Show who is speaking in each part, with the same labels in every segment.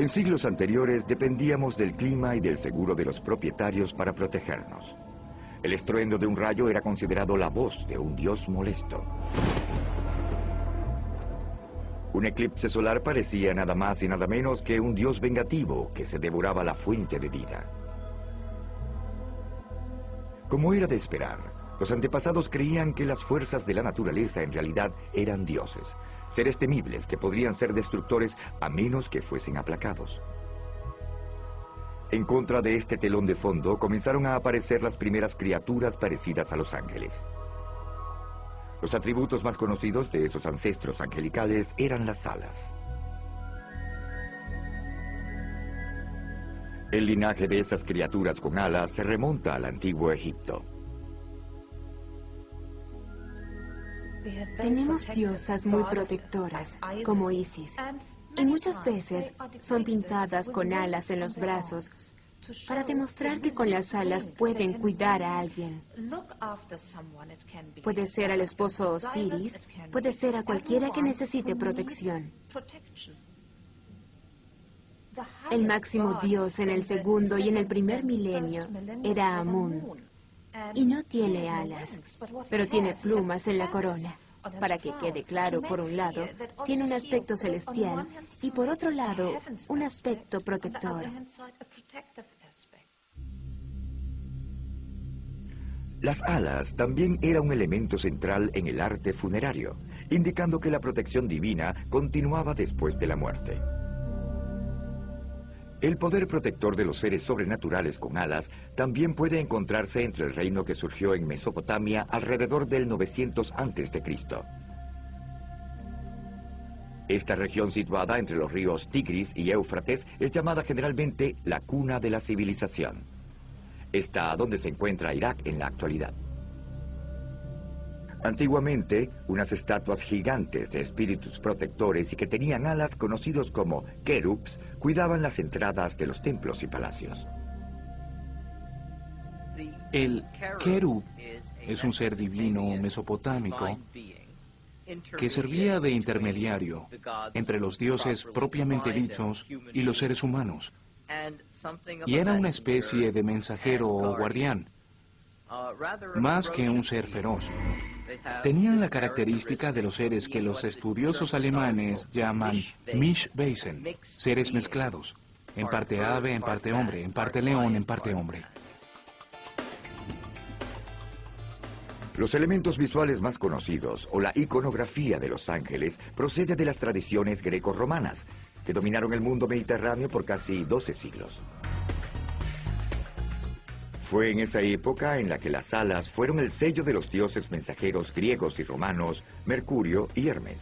Speaker 1: En siglos anteriores dependíamos del clima y del seguro de los propietarios para protegernos. El estruendo de un rayo era considerado la voz de un dios molesto. Un eclipse solar parecía nada más y nada menos que un dios vengativo que se devoraba la fuente de vida. Como era de esperar, los antepasados creían que las fuerzas de la naturaleza en realidad eran dioses, seres temibles que podrían ser destructores a menos que fuesen aplacados. En contra de este telón de fondo comenzaron a aparecer las primeras criaturas parecidas a los ángeles. Los atributos más conocidos de esos ancestros angelicales eran las alas. El linaje de esas criaturas con alas se remonta al antiguo Egipto.
Speaker 2: Tenemos diosas muy protectoras, como Isis, y muchas veces son pintadas con alas en los brazos para demostrar que con las alas pueden cuidar a alguien. Puede ser al esposo Osiris, puede ser a cualquiera que necesite protección. El máximo dios en el segundo y en el primer milenio era Amún, y no tiene alas, pero tiene plumas en la corona. Para que quede claro, por un lado, tiene un aspecto celestial y por otro lado, un aspecto protector.
Speaker 1: Las alas también era un elemento central en el arte funerario, indicando que la protección divina continuaba después de la muerte. El poder protector de los seres sobrenaturales con alas también puede encontrarse entre el reino que surgió en Mesopotamia alrededor del 900 a.C. Esta región situada entre los ríos Tigris y Éufrates es llamada generalmente la cuna de la civilización. Está donde se encuentra Irak en la actualidad. Antiguamente, unas estatuas gigantes de espíritus protectores y que tenían alas conocidos como querubs cuidaban las entradas de los templos y palacios.
Speaker 3: El querub es un ser divino mesopotámico que servía de intermediario entre los dioses propiamente dichos y los seres humanos, y era una especie de mensajero o guardián, más que un ser feroz. Tenían la característica de los seres que los estudiosos alemanes llaman Mischwesen, seres mezclados, en parte ave, en parte hombre, en parte león, en parte hombre.
Speaker 1: Los elementos visuales más conocidos, o la iconografía de los ángeles, procede de las tradiciones greco-romanas, que dominaron el mundo mediterráneo por casi 12 siglos. Fue en esa época en la que las alas fueron el sello de los dioses mensajeros griegos y romanos, Mercurio y Hermes.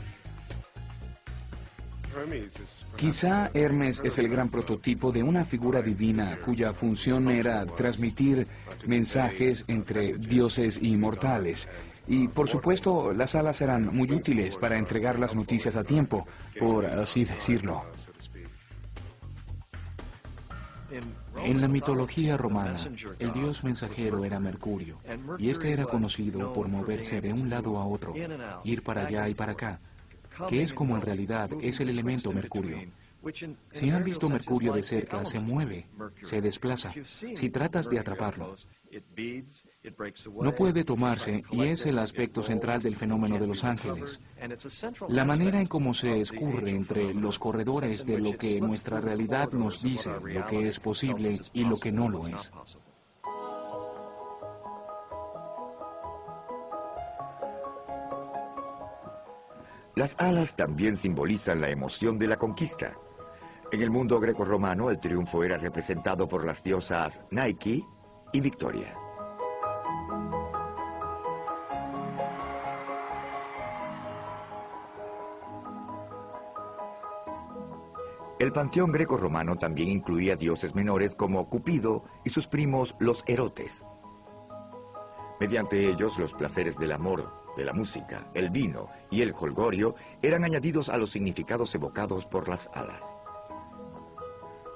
Speaker 3: Quizá Hermes es el gran prototipo de una figura divina cuya función era transmitir mensajes entre dioses y mortales. Y, por supuesto, las alas eran muy útiles para entregar las noticias a tiempo, por así decirlo. En la mitología romana, el dios mensajero era Mercurio, y este era conocido por moverse de un lado a otro, ir para allá y para acá, que es como en realidad es el elemento Mercurio. Si han visto Mercurio de cerca, se mueve, se desplaza. Si tratas de atraparlo, no puede tomarse, y es el aspecto central del fenómeno de los ángeles. La manera en cómo se escurre entre los corredores de lo que nuestra realidad nos dice, lo que es posible y lo que no lo es.
Speaker 1: Las alas también simbolizan la emoción de la conquista. En el mundo grecorromano, el triunfo era representado por las diosas Nike y Victoria. El panteón grecorromano también incluía dioses menores como Cupido y sus primos los Erotes. Mediante ellos, los placeres del amor, de la música, el vino y el jolgorio eran añadidos a los significados evocados por las alas.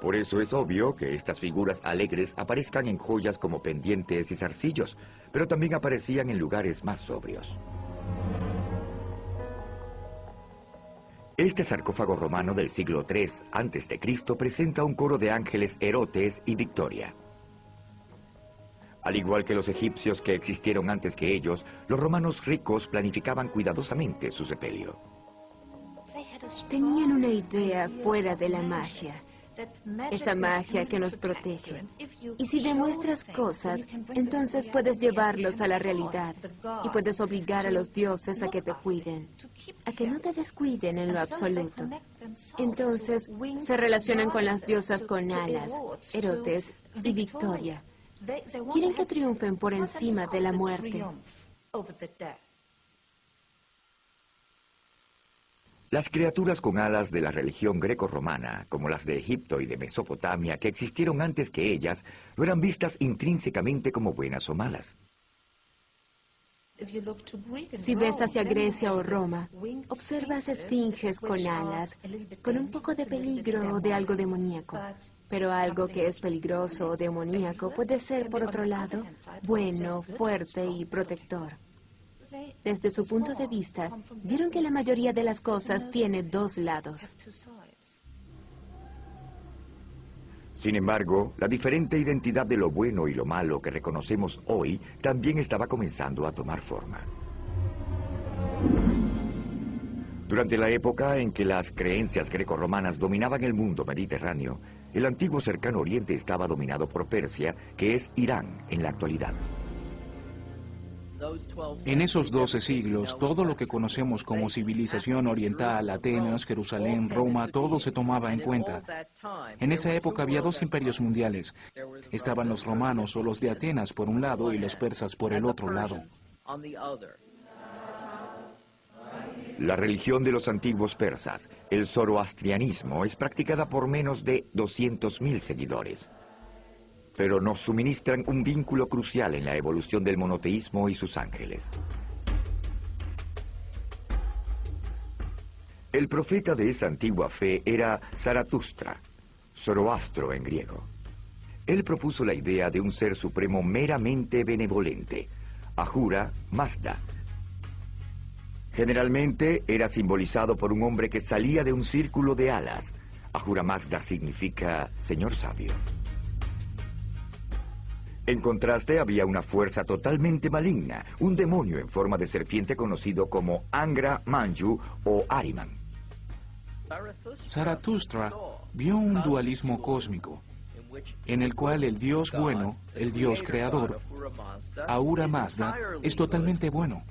Speaker 1: Por eso es obvio que estas figuras alegres aparezcan en joyas como pendientes y zarcillos, pero también aparecían en lugares más sobrios. Este sarcófago romano del siglo III a.C. presenta un coro de ángeles Erotes y Victoria. Al igual que los egipcios que existieron antes que ellos, los romanos ricos planificaban cuidadosamente su sepelio.
Speaker 2: Tenían una idea fuera de la magia, esa magia que nos protege. Y si demuestras cosas, entonces puedes llevarlos a la realidad y puedes obligar a los dioses a que te cuiden, a que no te descuiden en lo absoluto. Entonces se relacionan con las diosas con alas, Erotes y Victoria. Quieren que triunfen por encima de la muerte.
Speaker 1: Las criaturas con alas de la religión greco-romana, como las de Egipto y de Mesopotamia, que existieron antes que ellas, no eran vistas intrínsecamente como buenas o malas.
Speaker 2: Si ves hacia Grecia o Roma, observas esfinges con alas, con un poco de peligro o de algo demoníaco. Pero algo que es peligroso o demoníaco puede ser, por otro lado, bueno, fuerte y protector. Desde su punto de vista, vieron que la mayoría de las cosas tiene dos lados.
Speaker 1: Sin embargo, la diferente identidad de lo bueno y lo malo que reconocemos hoy también estaba comenzando a tomar forma. Durante la época en que las creencias grecorromanas dominaban el mundo mediterráneo, el antiguo cercano oriente estaba dominado por Persia, que es Irán en la actualidad.
Speaker 3: En esos 12 siglos, todo lo que conocemos como civilización oriental, Atenas, Jerusalén, Roma, todo se tomaba en cuenta. En esa época había dos imperios mundiales. Estaban los romanos o los de Atenas por un lado y los persas por el otro lado.
Speaker 1: La religión de los antiguos persas, el zoroastrianismo, es practicada por menos de 200.000 seguidores. Pero nos suministran un vínculo crucial en la evolución del monoteísmo y sus ángeles. El profeta de esa antigua fe era Zaratustra, Zoroastro en griego. Él propuso la idea de un ser supremo meramente benevolente, Ahura Mazda. Generalmente era simbolizado por un hombre que salía de un círculo de alas. Ahura Mazda significa Señor Sabio. En contraste, había una fuerza totalmente maligna, un demonio en forma de serpiente conocido como Angra Mainyu o Ahriman.
Speaker 3: Zaratustra vio un dualismo cósmico, en el cual el Dios bueno, el Dios creador, Ahura Mazda, es totalmente bueno,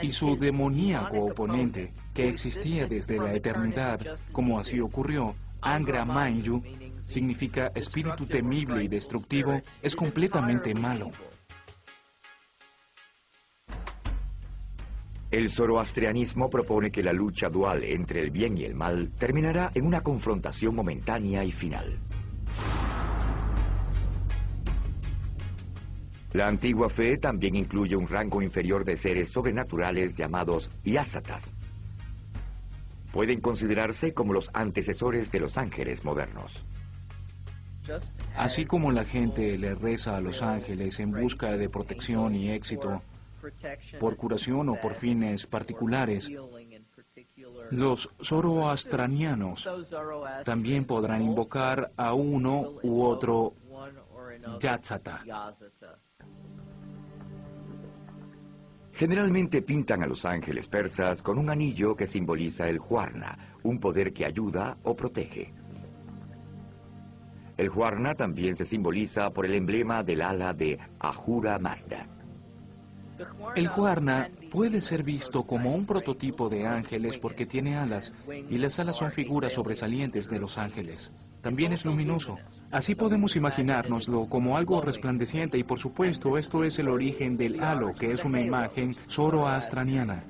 Speaker 3: y su demoníaco oponente, que existía desde la eternidad, como así ocurrió, Angra Mainyu, significa espíritu temible y destructivo, es completamente malo.
Speaker 1: El zoroastrianismo propone que la lucha dual entre el bien y el mal terminará en una confrontación momentánea y final. La antigua fe también incluye un rango inferior de seres sobrenaturales llamados yasatas. Pueden considerarse como los antecesores de los ángeles modernos.
Speaker 3: Así como la gente le reza a los ángeles en busca de protección y éxito, por curación o por fines particulares, los zoroastrianos también podrán invocar a uno u otro Yatsata.
Speaker 1: Generalmente pintan a los ángeles persas con un anillo que simboliza el Huarna, un poder que ayuda o protege. El Huarna también se simboliza por el emblema del ala de Ahura Mazda.
Speaker 3: El Huarna puede ser visto como un prototipo de ángeles porque tiene alas, y las alas son figuras sobresalientes de los ángeles. También es luminoso. Así podemos imaginárnoslo como algo resplandeciente, y por supuesto esto es el origen del halo, que es una imagen zoroastriana.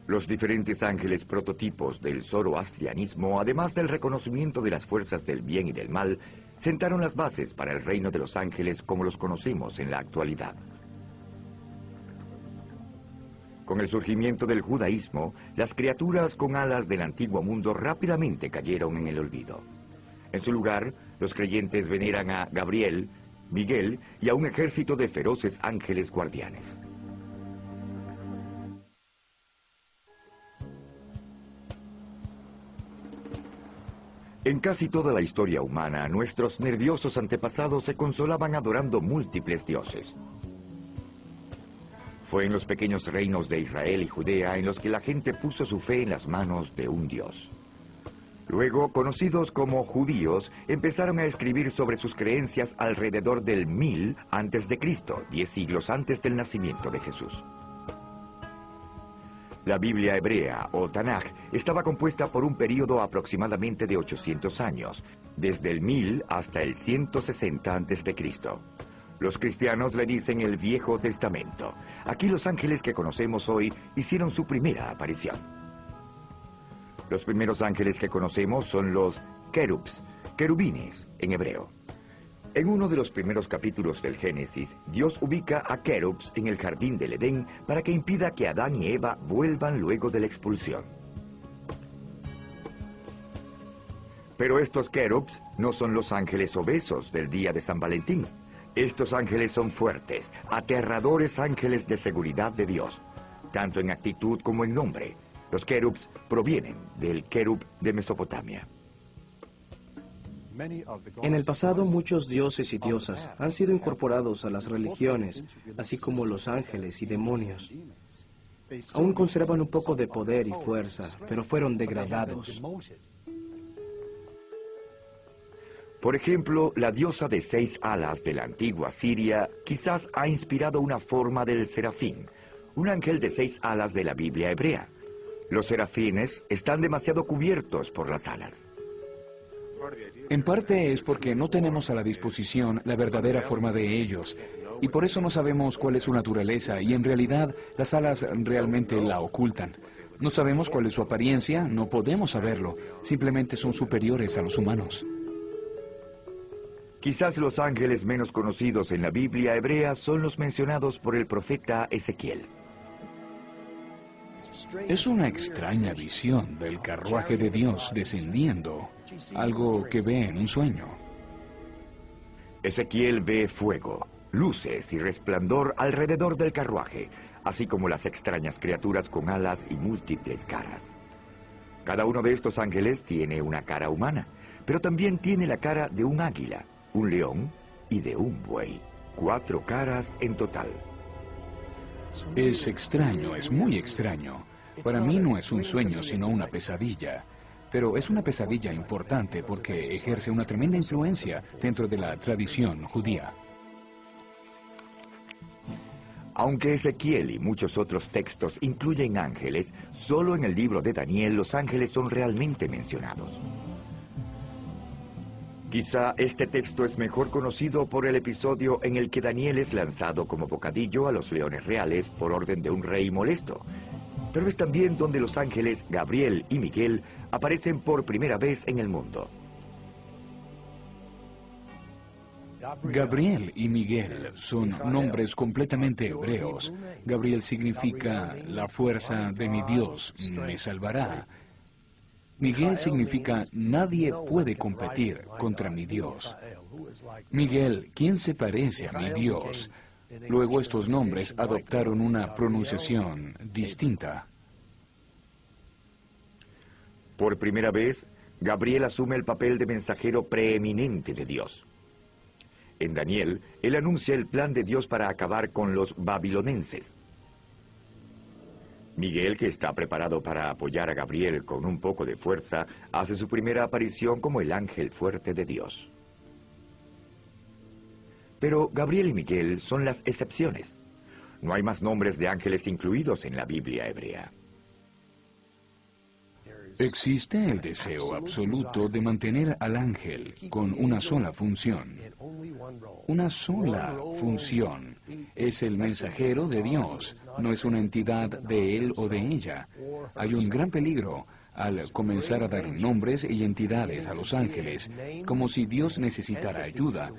Speaker 1: Los diferentes ángeles prototipos del zoroastrianismo, además del reconocimiento de las fuerzas del bien y del mal, sentaron las bases para el reino de los ángeles como los conocemos en la actualidad. Con el surgimiento del judaísmo, las criaturas con alas del antiguo mundo rápidamente cayeron en el olvido. En su lugar, los creyentes veneran a Gabriel, Miguel y a un ejército de feroces ángeles guardianes. En casi toda la historia humana, nuestros nerviosos antepasados se consolaban adorando múltiples dioses. Fue en los pequeños reinos de Israel y Judea en los que la gente puso su fe en las manos de un dios. Luego, conocidos como judíos, empezaron a escribir sobre sus creencias alrededor del 1000 a.C., 10 siglos antes del nacimiento de Jesús. La Biblia hebrea, o Tanaj, estaba compuesta por un período aproximadamente de 800 años, desde el 1000 hasta el 160 a.C. Los cristianos le dicen el Viejo Testamento. Aquí los ángeles que conocemos hoy hicieron su primera aparición. Los primeros ángeles que conocemos son los querubs, querubines en hebreo. En uno de los primeros capítulos del Génesis, Dios ubica a querubs en el jardín del Edén para que impida que Adán y Eva vuelvan luego de la expulsión. Pero estos querubs no son los ángeles obesos del día de San Valentín. Estos ángeles son fuertes, aterradores ángeles de seguridad de Dios, tanto en actitud como en nombre. Los querubs provienen del querub de Mesopotamia.
Speaker 4: En el pasado, muchos dioses y diosas han sido incorporados a las religiones, así como los ángeles y demonios. Aún conservan un poco de poder y fuerza, pero fueron degradados.
Speaker 1: Por ejemplo, la diosa de 6 alas de la antigua Siria quizás ha inspirado una forma del serafín, un ángel de 6 alas de la Biblia hebrea. Los serafines están demasiado cubiertos por las alas.
Speaker 3: En parte es porque no tenemos a la disposición la verdadera forma de ellos, y por eso no sabemos cuál es su naturaleza, y en realidad las alas realmente la ocultan. No sabemos cuál es su apariencia, no podemos saberlo, simplemente son superiores a los humanos.
Speaker 1: Quizás los ángeles menos conocidos en la Biblia hebrea son los mencionados por el profeta Ezequiel.
Speaker 3: Es una extraña visión del carruaje de Dios descendiendo, algo que ve en un sueño.
Speaker 1: Ezequiel ve fuego, luces y resplandor alrededor del carruaje, así como las extrañas criaturas con alas y múltiples caras. Cada uno de estos ángeles tiene una cara humana, pero también tiene la cara de un águila, un león y de un buey. 4 caras en total.
Speaker 3: Es extraño, es muy extraño. Para mí no es un sueño, sino una pesadilla. Pero es una pesadilla importante porque ejerce una tremenda influencia dentro de la tradición judía.
Speaker 1: Aunque Ezequiel y muchos otros textos incluyen ángeles, solo en el libro de Daniel los ángeles son realmente mencionados. Quizá este texto es mejor conocido por el episodio en el que Daniel es lanzado como bocadillo a los leones reales por orden de un rey molesto. Pero es también donde los ángeles Gabriel y Miguel aparecen por primera vez en el mundo.
Speaker 3: Gabriel y Miguel son nombres completamente hebreos. Gabriel significa la fuerza de mi Dios me salvará. Miguel significa nadie puede competir contra mi Dios. Miguel, ¿quién se parece a mi Dios? Luego estos nombres adoptaron una pronunciación distinta.
Speaker 1: Por primera vez, Gabriel asume el papel de mensajero preeminente de Dios. En Daniel, él anuncia el plan de Dios para acabar con los babilonenses. Miguel, que está preparado para apoyar a Gabriel con un poco de fuerza, hace su primera aparición como el ángel fuerte de Dios. Pero Gabriel y Miguel son las excepciones. No hay más nombres de ángeles incluidos en la Biblia hebrea.
Speaker 3: Existe el deseo absoluto de mantener al ángel con una sola función. Una sola función. Es el mensajero de Dios, no es una entidad de él o de ella. Hay un gran peligro al comenzar a dar nombres y entidades a los ángeles, como si Dios necesitara ayuda,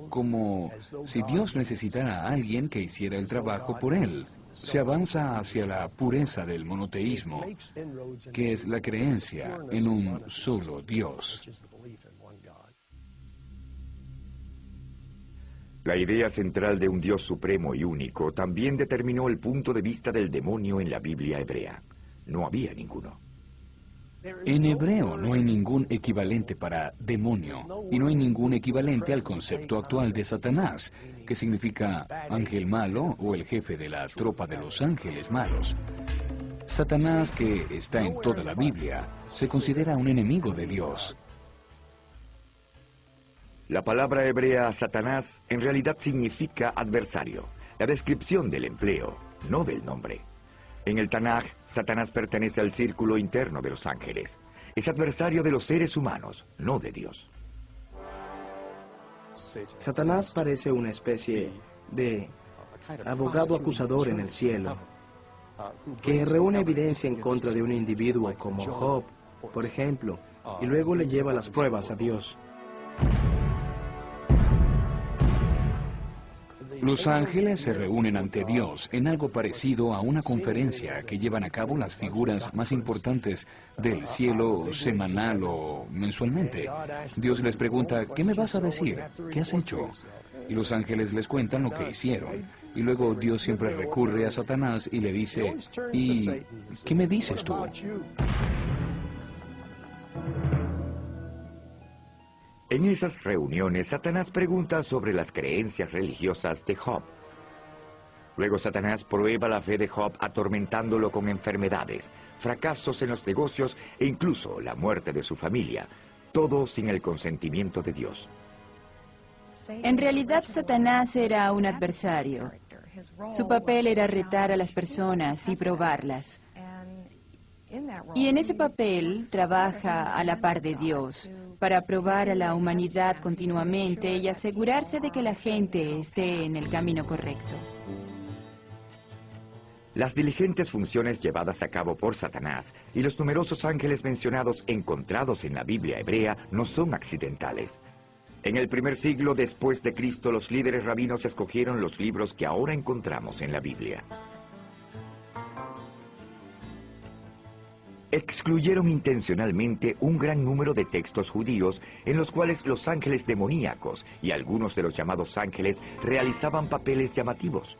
Speaker 3: como si Dios necesitara a alguien que hiciera el trabajo por él. Se avanza hacia la pureza del monoteísmo, que es la creencia en un solo Dios.
Speaker 1: La idea central de un Dios supremo y único también determinó el punto de vista del demonio en la Biblia hebrea. No había ninguno.
Speaker 3: En hebreo no hay ningún equivalente para demonio y no hay ningún equivalente al concepto actual de Satanás, que significa ángel malo o el jefe de la tropa de los ángeles malos. Satanás, que está en toda la Biblia, se considera un enemigo de Dios.
Speaker 1: La palabra hebrea Satanás en realidad significa adversario, la descripción del empleo, no del nombre. En el Tanaj, Satanás pertenece al círculo interno de los ángeles. Es adversario de los seres humanos, no de Dios.
Speaker 4: Satanás parece una especie de abogado acusador en el cielo, que reúne evidencia en contra de un individuo como Job, por ejemplo, y luego le lleva las pruebas a Dios.
Speaker 3: Los ángeles se reúnen ante Dios en algo parecido a una conferencia que llevan a cabo las figuras más importantes del cielo semanal o mensualmente. Dios les pregunta, ¿qué me vas a decir? ¿Qué has hecho? Y los ángeles les cuentan lo que hicieron. Y luego Dios siempre recurre a Satanás y le dice, ¿y qué me dices tú?
Speaker 1: En esas reuniones, Satanás pregunta sobre las creencias religiosas de Job. Luego Satanás prueba la fe de Job atormentándolo con enfermedades, fracasos en los negocios e incluso la muerte de su familia, todo sin el consentimiento de Dios.
Speaker 5: En realidad, Satanás era un adversario. Su papel era retar a las personas y probarlas. Y en ese papel trabaja a la par de Dios, para probar a la humanidad continuamente y asegurarse de que la gente esté en el camino correcto.
Speaker 1: Las diligentes funciones llevadas a cabo por Satanás y los numerosos ángeles mencionados encontrados en la Biblia hebrea no son accidentales. En el primer siglo después de Cristo, los líderes rabinos escogieron los libros que ahora encontramos en la Biblia. Excluyeron intencionalmente un gran número de textos judíos en los cuales los ángeles demoníacos y algunos de los llamados ángeles realizaban papeles llamativos.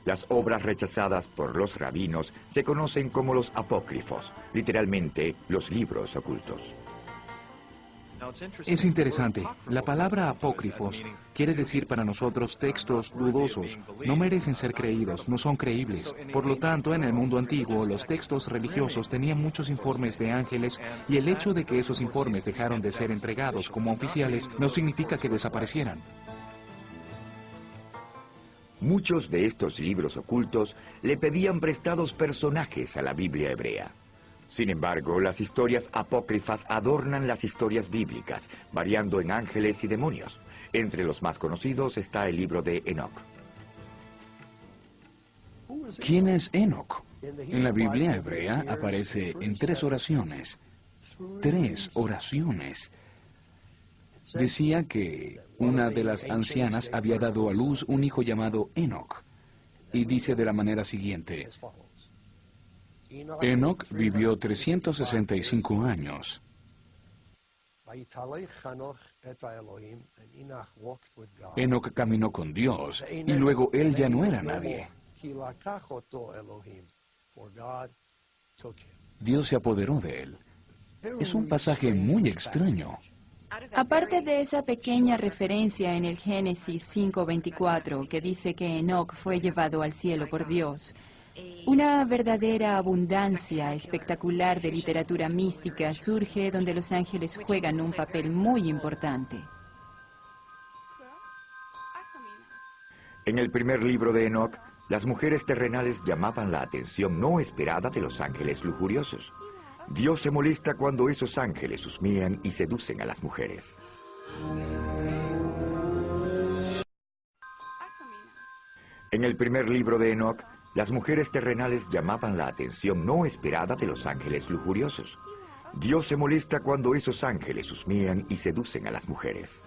Speaker 1: Las obras rechazadas por los rabinos se conocen como los apócrifos, literalmente los libros ocultos.
Speaker 3: Es interesante. La palabra apócrifos quiere decir para nosotros textos dudosos. No merecen ser creídos, no son creíbles. Por lo tanto, en el mundo antiguo, los textos religiosos tenían muchos informes de ángeles y el hecho de que esos informes dejaron de ser entregados como oficiales no significa que desaparecieran.
Speaker 1: Muchos de estos libros ocultos le pedían prestados personajes a la Biblia hebrea. Sin embargo, las historias apócrifas adornan las historias bíblicas, variando en ángeles y demonios. Entre los más conocidos está el libro de Enoc.
Speaker 3: ¿Quién es Enoc? En la Biblia hebrea aparece en 3 oraciones. 3 oraciones. Decía que una de las ancianas había dado a luz un hijo llamado Enoc. Y dice de la manera siguiente: Enoc vivió 365 años. Enoc caminó con Dios y luego él ya no era nadie. Dios se apoderó de él. Es un pasaje muy extraño.
Speaker 5: Aparte de esa pequeña referencia en el Génesis 5:24 que dice que Enoc fue llevado al cielo por Dios, una verdadera abundancia espectacular de literatura mística surge donde los ángeles juegan un papel muy importante.
Speaker 1: En el primer libro de Enoc, las mujeres terrenales llamaban la atención no esperada de los ángeles lujuriosos. Dios se molesta cuando esos ángeles husmean y seducen a las mujeres. En el primer libro de Enoc, las mujeres terrenales llamaban la atención no esperada de los ángeles lujuriosos. Dios se molesta cuando esos ángeles husmean y seducen a las mujeres.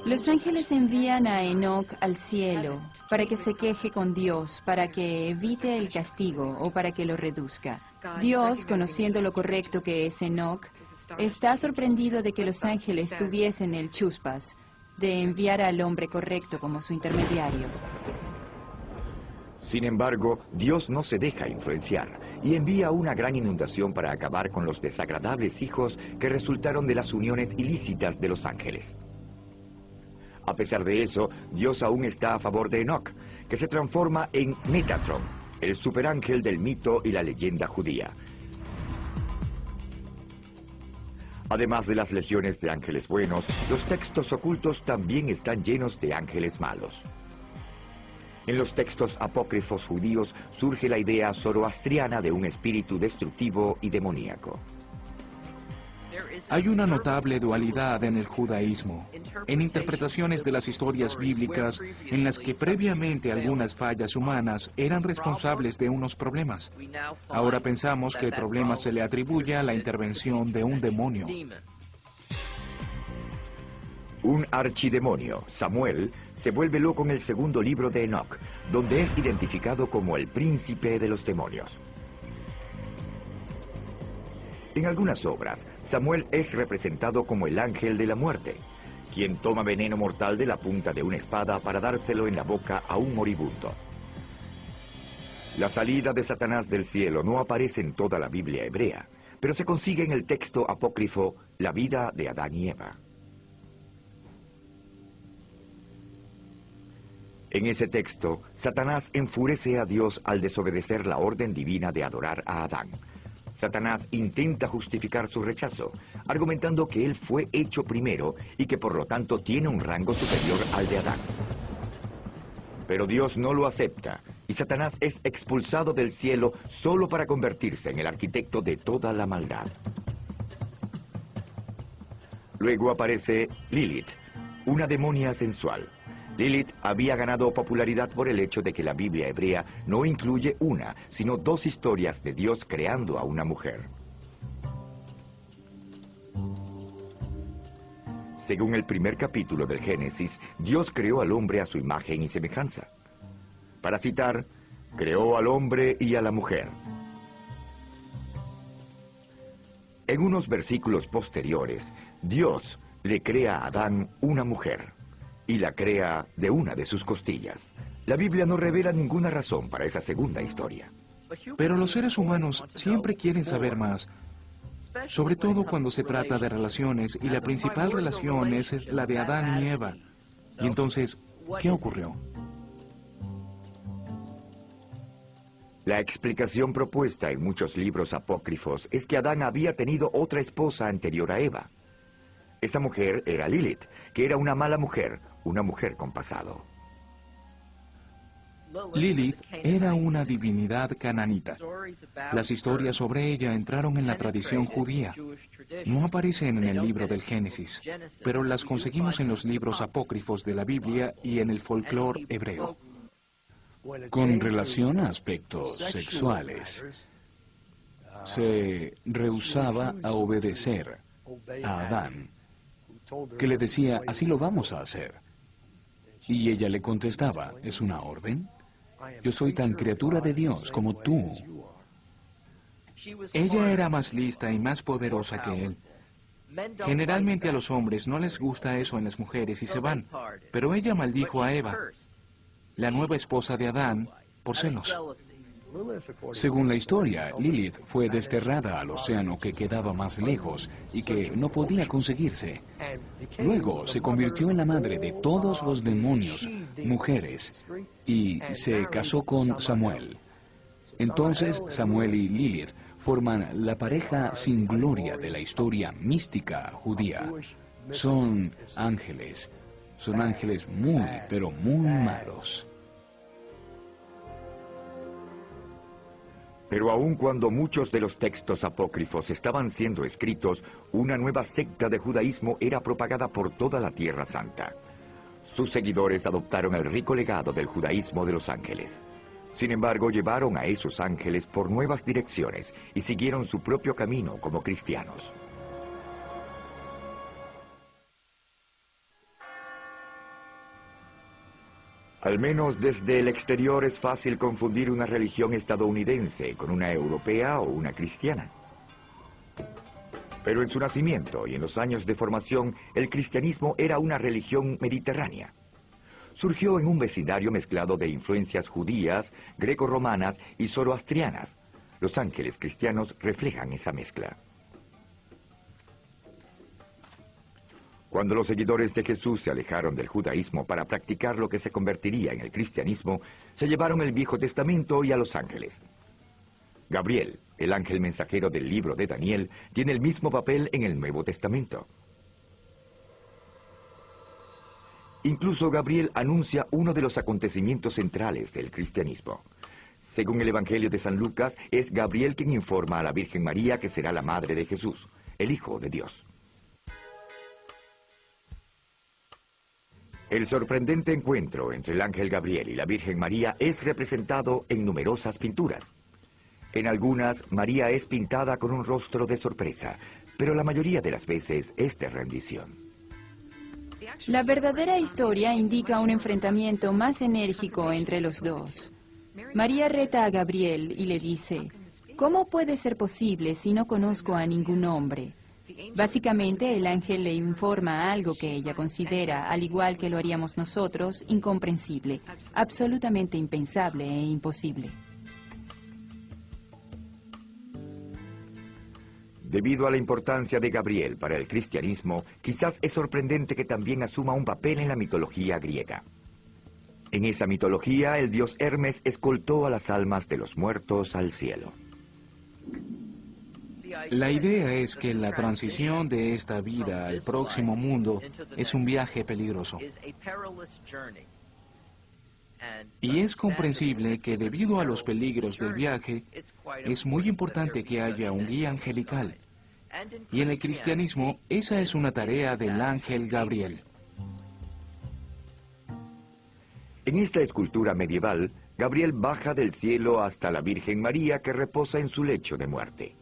Speaker 5: Los ángeles envían a Enoc al cielo para que se queje con Dios, para que evite el castigo o para que lo reduzca. Dios, conociendo lo correcto que es Enoc, está sorprendido de que los ángeles tuviesen el chuspas de enviar al hombre correcto como su intermediario.
Speaker 1: Sin embargo, Dios no se deja influenciar y envía una gran inundación para acabar con los desagradables hijos que resultaron de las uniones ilícitas de los ángeles. A pesar de eso, Dios aún está a favor de Enoc, que se transforma en Metatron, el superángel del mito y la leyenda judía. Además de las legiones de ángeles buenos, los textos ocultos también están llenos de ángeles malos. En los textos apócrifos judíos surge la idea zoroastriana de un espíritu destructivo y demoníaco.
Speaker 3: Hay una notable dualidad en el judaísmo, en interpretaciones de las historias bíblicas en las que previamente algunas fallas humanas eran responsables de unos problemas. Ahora pensamos que el problema se le atribuye a la intervención de un demonio.
Speaker 1: Un archidemonio, Samuel, se vuelve loco en el segundo libro de Enoc, donde es identificado como el príncipe de los demonios. En algunas obras, Samuel es representado como el ángel de la muerte, quien toma veneno mortal de la punta de una espada para dárselo en la boca a un moribundo. La salida de Satanás del cielo no aparece en toda la Biblia hebrea, pero se consigue en el texto apócrifo La vida de Adán y Eva. En ese texto, Satanás enfurece a Dios al desobedecer la orden divina de adorar a Adán. Satanás intenta justificar su rechazo, argumentando que él fue hecho primero y que por lo tanto tiene un rango superior al de Adán. Pero Dios no lo acepta, y Satanás es expulsado del cielo solo para convertirse en el arquitecto de toda la maldad. Luego aparece Lilith, una demonia sensual. Lilith había ganado popularidad por el hecho de que la Biblia hebrea no incluye una, sino dos historias de Dios creando a una mujer. Según el primer capítulo del Génesis, Dios creó al hombre a su imagen y semejanza. Para citar, creó al hombre y a la mujer. En unos versículos posteriores, Dios le crea a Adán una mujer y la crea de una de sus costillas. La Biblia no revela ninguna razón para esa segunda historia.
Speaker 3: Pero los seres humanos siempre quieren saber más, sobre todo cuando se trata de relaciones, y la principal relación es la de Adán y Eva. Y entonces, ¿qué ocurrió?
Speaker 1: La explicación propuesta en muchos libros apócrifos es que Adán había tenido otra esposa anterior a Eva. Esa mujer era Lilith, que era una mala mujer, una mujer con pasado.
Speaker 3: Lilith era una divinidad cananita. Las historias sobre ella entraron en la tradición judía. No aparecen en el libro del Génesis, pero las conseguimos en los libros apócrifos de la Biblia y en el folclore hebreo.
Speaker 6: Con relación a aspectos sexuales, se rehusaba a obedecer a Adán, que le decía, así lo vamos a hacer. Y ella le contestaba, ¿es una orden? Yo soy tan criatura de Dios como tú.
Speaker 3: Ella era más lista y más poderosa que él. Generalmente a los hombres no les gusta eso en las mujeres y se van, pero ella maldijo a Eva, la nueva esposa de Adán, por celos.
Speaker 6: Según la historia, Lilith fue desterrada al océano que quedaba más lejos y que no podía conseguirse. Luego se convirtió en la madre de todos los demonios, mujeres, y se casó con Samuel. Entonces Samuel y Lilith forman la pareja sin gloria de la historia mística judía. Son ángeles muy, pero muy malos.
Speaker 1: Pero aun cuando muchos de los textos apócrifos estaban siendo escritos, una nueva secta de judaísmo era propagada por toda la Tierra Santa. Sus seguidores adoptaron el rico legado del judaísmo de los ángeles. Sin embargo, llevaron a esos ángeles por nuevas direcciones y siguieron su propio camino como cristianos. Al menos desde el exterior es fácil confundir una religión estadounidense con una europea o una cristiana. Pero en su nacimiento y en los años de formación, el cristianismo era una religión mediterránea. surgió en un vecindario mezclado de influencias judías, greco-romanas y zoroastrianas. Los ángeles cristianos reflejan esa mezcla. Cuando los seguidores de Jesús se alejaron del judaísmo para practicar lo que se convertiría en el cristianismo, se llevaron el Viejo Testamento y a los ángeles. Gabriel, el ángel mensajero del libro de Daniel, tiene el mismo papel en el Nuevo Testamento. Incluso Gabriel anuncia uno de los acontecimientos centrales del cristianismo. Según el Evangelio de San Lucas, es Gabriel quien informa a la Virgen María que será la madre de Jesús, el Hijo de Dios. El sorprendente encuentro entre el ángel Gabriel y la Virgen María es representado en numerosas pinturas. En algunas, María es pintada con un rostro de sorpresa, pero la mayoría de las veces es de rendición.
Speaker 5: La verdadera historia indica un enfrentamiento más enérgico entre los dos. María reta a Gabriel y le dice, ¿cómo puede ser posible si no conozco a ningún hombre? Básicamente, el ángel le informa algo que ella considera, al igual que lo haríamos nosotros, incomprensible, absolutamente impensable e imposible.
Speaker 1: Debido a la importancia de Gabriel para el cristianismo, quizás es sorprendente que también asuma un papel en la mitología griega. En esa mitología, el dios Hermes escoltó a las almas de los muertos al cielo.
Speaker 3: La idea es que la transición de esta vida al próximo mundo es un viaje peligroso. Y es comprensible que debido a los peligros del viaje, es muy importante que haya un guía angelical. Y en el cristianismo, esa es una tarea del ángel Gabriel.
Speaker 1: En esta escultura medieval, Gabriel baja del cielo hasta la Virgen María que reposa en su lecho de muerte.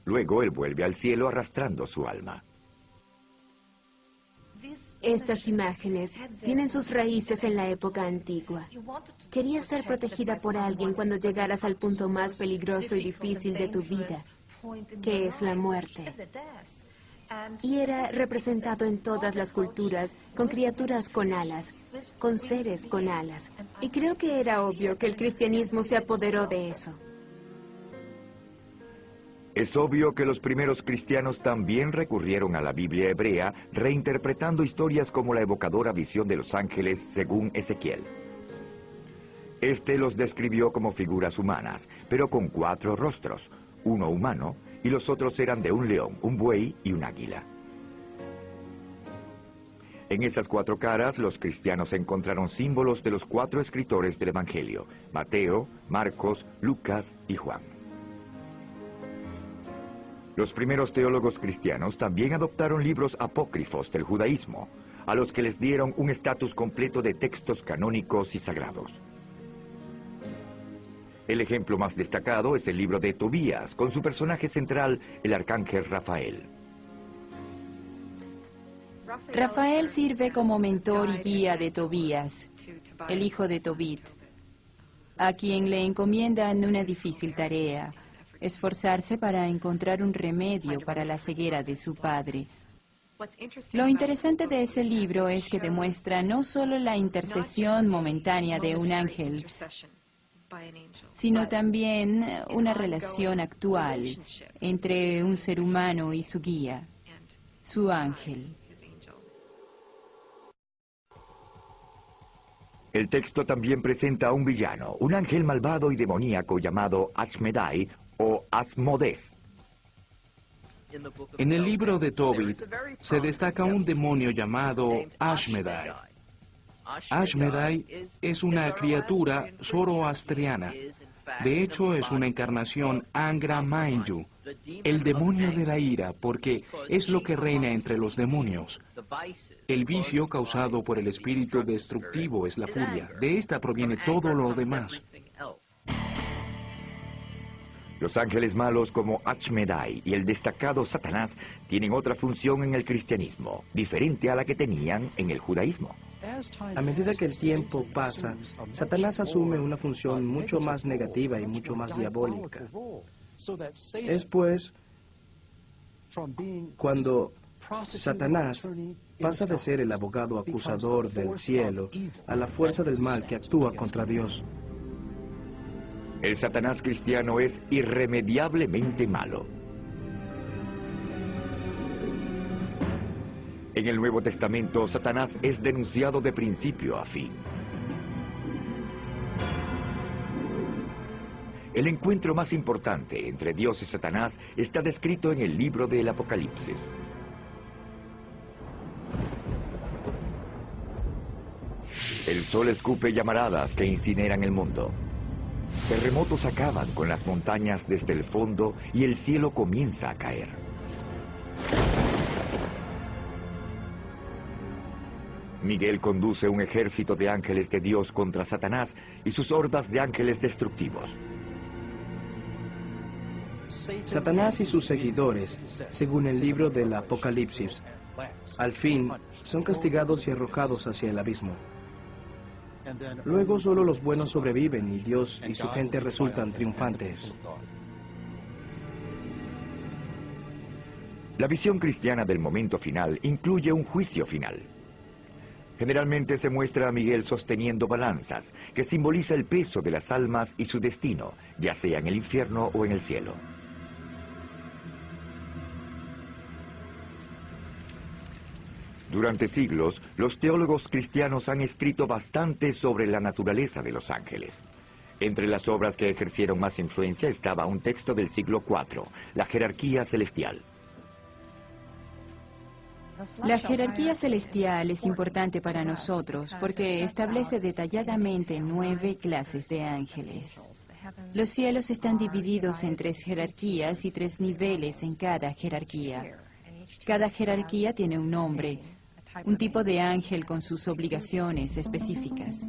Speaker 1: Luego él vuelve al cielo arrastrando su alma.
Speaker 2: Estas imágenes tienen sus raíces en la época antigua. Querías ser protegida por alguien cuando llegaras al punto más peligroso y difícil de tu vida, que es la muerte. Y era representado en todas las culturas, con criaturas con alas, con seres con alas. Y creo que era obvio que el cristianismo se apoderó de eso.
Speaker 1: Es obvio que los primeros cristianos también recurrieron a la Biblia hebrea, reinterpretando historias como la evocadora visión de los ángeles según Ezequiel. Este los describió como figuras humanas, pero con 4 rostros, uno humano, y los otros eran de un león, un buey y un águila. En esas 4 caras, los cristianos encontraron símbolos de los 4 escritores del Evangelio: Mateo, Marcos, Lucas y Juan. Los primeros teólogos cristianos también adoptaron libros apócrifos del judaísmo, a los que les dieron un estatus completo de textos canónicos y sagrados. El ejemplo más destacado es el libro de Tobías, con su personaje central, el arcángel Rafael.
Speaker 5: Rafael sirve como mentor y guía de Tobías, el hijo de Tobit, a quien le encomiendan una difícil tarea: esforzarse para encontrar un remedio para la ceguera de su padre. Lo interesante de ese libro es que demuestra no solo la intercesión momentánea de un ángel, sino también una relación actual entre un ser humano y su guía, su ángel.
Speaker 1: El texto también presenta a un villano, un ángel malvado y demoníaco llamado Ashmedai o Asmodés.
Speaker 3: En el libro de Tobit se destaca un demonio llamado Ashmedai. Ashmedai es una criatura zoroastriana. De hecho, es una encarnación Angra Mainyu, el demonio de la ira, porque es lo que reina entre los demonios. El vicio causado por el espíritu destructivo es la furia. De esta proviene todo lo demás.
Speaker 1: Los ángeles malos como Ashmedai y el destacado Satanás tienen otra función en el cristianismo, diferente a la que tenían en el judaísmo.
Speaker 4: A medida que el tiempo pasa, Satanás asume una función mucho más negativa y mucho más diabólica. Es pues cuando Satanás pasa de ser el abogado acusador del cielo a la fuerza del mal que actúa contra Dios.
Speaker 1: El Satanás cristiano es irremediablemente malo. En el Nuevo Testamento, Satanás es denunciado de principio a fin. El encuentro más importante entre Dios y Satanás está descrito en el libro del Apocalipsis. El sol escupe llamaradas que incineran el mundo. Terremotos acaban con las montañas desde el fondo y el cielo comienza a caer. Miguel conduce un ejército de ángeles de Dios contra Satanás y sus hordas de ángeles destructivos.
Speaker 4: Satanás y sus seguidores, según el libro del Apocalipsis, al fin son castigados y arrojados hacia el abismo. Luego solo los buenos sobreviven y Dios y su gente resultan triunfantes.
Speaker 1: La visión cristiana del momento final incluye un juicio final. Generalmente se muestra a Miguel sosteniendo balanzas, que simboliza el peso de las almas y su destino, ya sea en el infierno o en el cielo. Durante siglos, los teólogos cristianos han escrito bastante sobre la naturaleza de los ángeles. Entre las obras que ejercieron más influencia estaba un texto del siglo IV, la jerarquía celestial.
Speaker 5: La jerarquía celestial es importante para nosotros porque establece detalladamente 9 clases de ángeles. Los cielos están divididos en 3 jerarquías y 3 niveles en cada jerarquía. Cada jerarquía tiene un nombre, un tipo de ángel con sus obligaciones específicas.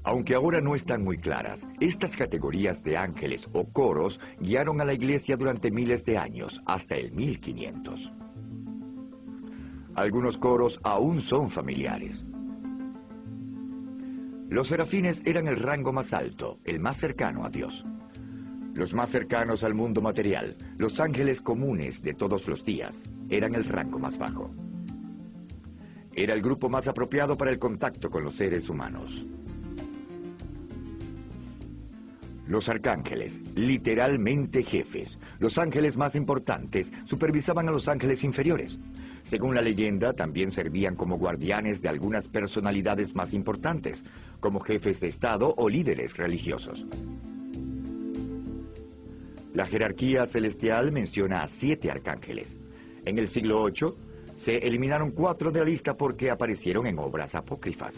Speaker 1: Aunque ahora no están muy claras, estas categorías de ángeles o coros guiaron a la iglesia durante miles de años, hasta el 1500. Algunos coros aún son familiares. Los serafines eran el rango más alto, el más cercano a Dios. Los más cercanos al mundo material, los ángeles comunes de todos los días, eran el rango más bajo. Era el grupo más apropiado para el contacto con los seres humanos. Los arcángeles, literalmente jefes, los ángeles más importantes, supervisaban a los ángeles inferiores. Según la leyenda, también servían como guardianes de algunas personalidades más importantes, como jefes de Estado o líderes religiosos. La jerarquía celestial menciona a 7 arcángeles. En el siglo VIII, se eliminaron 4 de la lista porque aparecieron en obras apócrifas.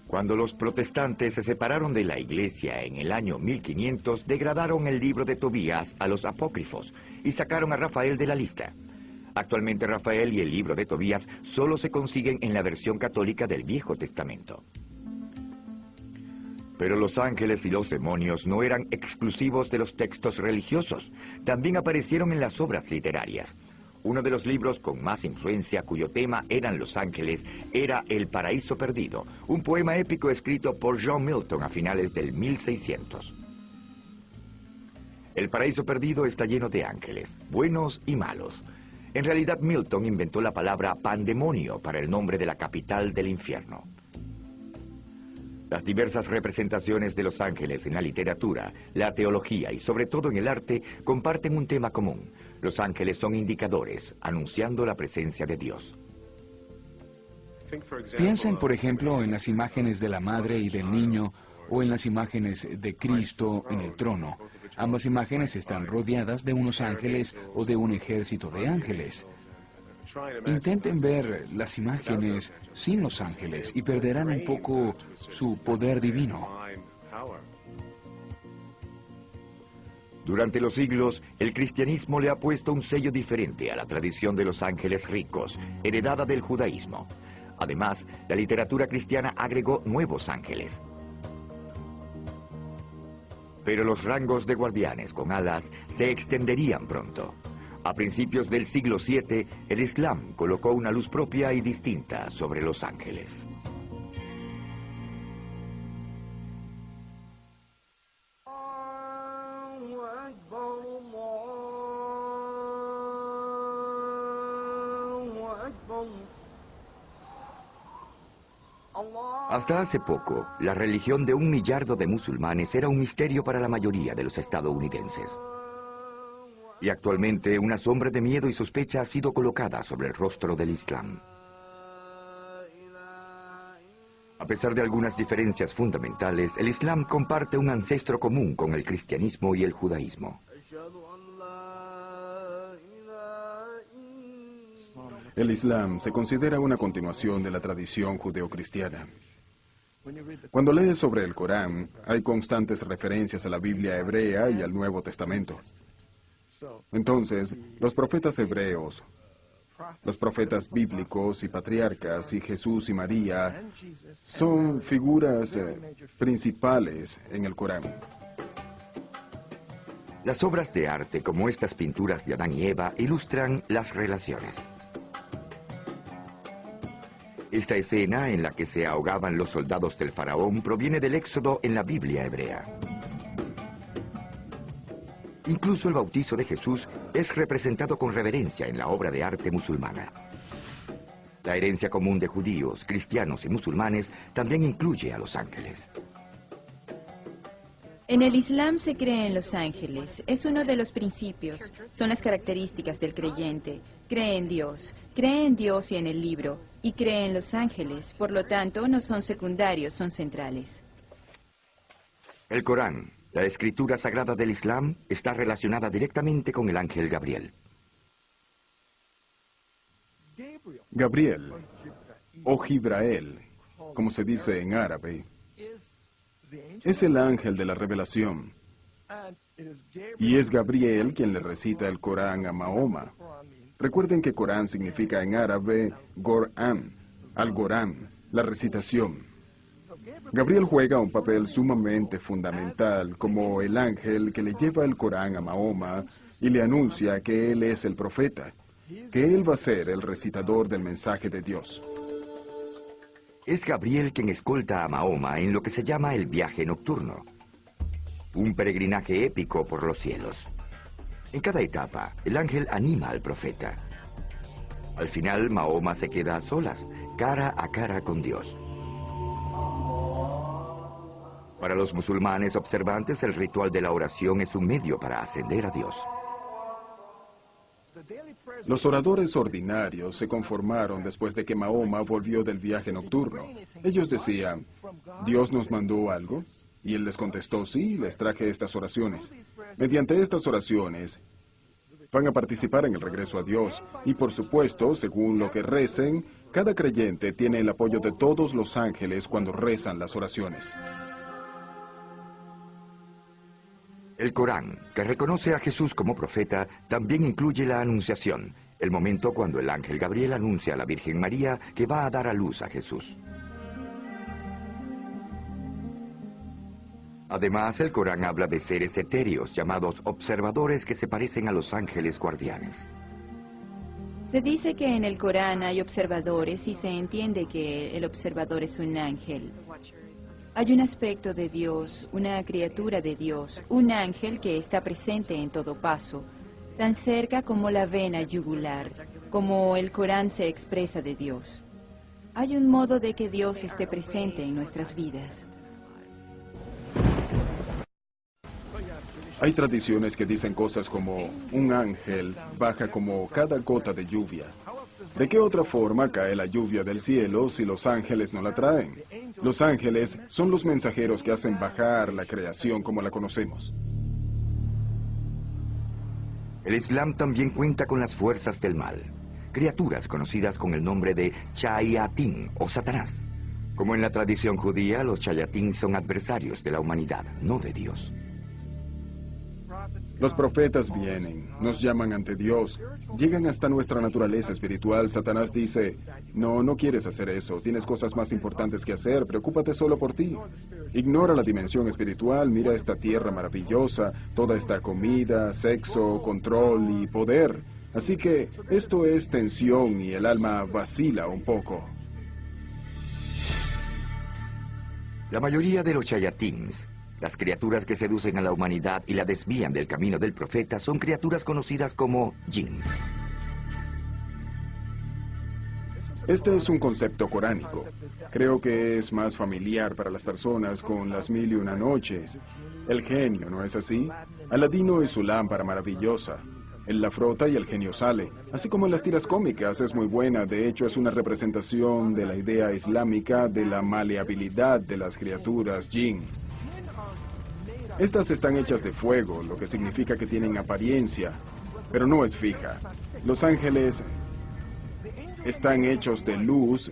Speaker 1: Cuando los protestantes se separaron de la iglesia en el año 1500, degradaron el libro de Tobías a los apócrifos y sacaron a Rafael de la lista. Actualmente Rafael y el libro de Tobías solo se consiguen en la versión católica del Viejo Testamento. Pero los ángeles y los demonios no eran exclusivos de los textos religiosos, también aparecieron en las obras literarias. Uno de los libros con más influencia, cuyo tema eran los ángeles, era El Paraíso Perdido, un poema épico escrito por John Milton a finales del 1600. El Paraíso Perdido está lleno de ángeles, buenos y malos. En realidad, Milton inventó la palabra pandemonio para el nombre de la capital del infierno. Las diversas representaciones de los ángeles en la literatura, la teología y sobre todo en el arte comparten un tema común. Los ángeles son indicadores, anunciando la presencia de Dios.
Speaker 6: Piensen, por ejemplo, en las imágenes de la madre y del niño o en las imágenes de Cristo en el trono. Ambas imágenes están rodeadas de unos ángeles o de un ejército de ángeles. Intenten ver las imágenes sin los ángeles y perderán un poco su poder divino.
Speaker 1: Durante los siglos, el cristianismo le ha puesto un sello diferente a la tradición de los ángeles ricos, heredada del judaísmo. Además, la literatura cristiana agregó nuevos ángeles. Pero los rangos de guardianes con alas se extenderían pronto. A principios del siglo VII, el Islam colocó una luz propia y distinta sobre los ángeles. Hasta hace poco, la religión de 1 millardo de musulmanes era un misterio para la mayoría de los estadounidenses. Y actualmente una sombra de miedo y sospecha ha sido colocada sobre el rostro del Islam. A pesar de algunas diferencias fundamentales, el Islam comparte un ancestro común con el cristianismo y el judaísmo.
Speaker 7: El Islam se considera una continuación de la tradición judeocristiana. Cuando lees sobre el Corán, hay constantes referencias a la Biblia hebrea y al Nuevo Testamento. Entonces, los profetas hebreos, los profetas bíblicos y patriarcas, y Jesús y María, son figuras principales en el Corán.
Speaker 1: Las obras de arte, como estas pinturas de Adán y Eva, ilustran las relaciones. Esta escena en la que se ahogaban los soldados del faraón proviene del Éxodo en la Biblia hebrea. Incluso el bautizo de Jesús es representado con reverencia en la obra de arte musulmana. La herencia común de judíos, cristianos y musulmanes también incluye a los ángeles.
Speaker 5: En el Islam se cree en los ángeles. Es uno de los principios. Son las características del creyente. Cree en Dios y en el libro, y cree en los ángeles. Por lo tanto, no son secundarios, son centrales.
Speaker 1: El Corán, la escritura sagrada del Islam, está relacionada directamente con el ángel Gabriel.
Speaker 7: Gabriel, o Jibrael, como se dice en árabe, es el ángel de la revelación. Y es Gabriel quien le recita el Corán a Mahoma. Recuerden que Corán significa en árabe Gorán, Algorán, la recitación. Gabriel juega un papel sumamente fundamental como el ángel que le lleva el Corán a Mahoma y le anuncia que él es el profeta, que él va a ser el recitador del mensaje de Dios.
Speaker 1: Es Gabriel quien escolta a Mahoma en lo que se llama el viaje nocturno, un peregrinaje épico por los cielos. En cada etapa, el ángel anima al profeta. Al final, Mahoma se queda a solas, cara a cara con Dios. Para los musulmanes observantes, el ritual de la oración es un medio para ascender a Dios.
Speaker 7: Los oradores ordinarios se conformaron después de que Mahoma volvió del viaje nocturno. Ellos decían, ¿Dios nos mandó algo? Y él les contestó, sí, les traje estas oraciones. Mediante estas oraciones van a participar en el regreso a Dios. Y por supuesto, según lo que recen, cada creyente tiene el apoyo de todos los ángeles cuando rezan las oraciones.
Speaker 1: El Corán, que reconoce a Jesús como profeta, también incluye la Anunciación, el momento cuando el ángel Gabriel anuncia a la Virgen María que va a dar a luz a Jesús. Además, el Corán habla de seres etéreos llamados observadores que se parecen a los ángeles guardianes.
Speaker 5: Se dice que en el Corán hay observadores y se entiende que el observador es un ángel. Hay un aspecto de Dios, una criatura de Dios, un ángel que está presente en todo paso, tan cerca como la vena yugular, como el Corán se expresa de Dios. Hay un modo de que Dios esté presente en nuestras vidas.
Speaker 7: Hay tradiciones que dicen cosas como, un ángel baja como cada gota de lluvia. ¿De qué otra forma cae la lluvia del cielo si los ángeles no la traen? Los ángeles son los mensajeros que hacen bajar la creación como la conocemos.
Speaker 1: El Islam también cuenta con las fuerzas del mal, criaturas conocidas con el nombre de Chayatín o Satanás. Como en la tradición judía, los Chayatín son adversarios de la humanidad, no de Dios.
Speaker 7: Los profetas vienen, nos llaman ante Dios, llegan hasta nuestra naturaleza espiritual. Satanás dice, no quieres hacer eso, tienes cosas más importantes que hacer, preocúpate solo por ti. Ignora la dimensión espiritual, mira esta tierra maravillosa, toda esta comida, sexo, control y poder. Así que esto es tensión y el alma vacila un poco.
Speaker 1: La mayoría de los Chayatines, las criaturas que seducen a la humanidad y la desvían del camino del profeta, son criaturas conocidas como jinn.
Speaker 7: Este es un concepto coránico. Creo que es más familiar para las personas con las 1001 noches. El genio, ¿no es así? Aladino y su lámpara maravillosa. Él la frota y el genio sale. Así como en las tiras cómicas, es muy buena. De hecho, es una representación de la idea islámica de la maleabilidad de las criaturas jinn. Estas están hechas de fuego, lo que significa que tienen apariencia, pero no es fija. Los ángeles están hechos de luz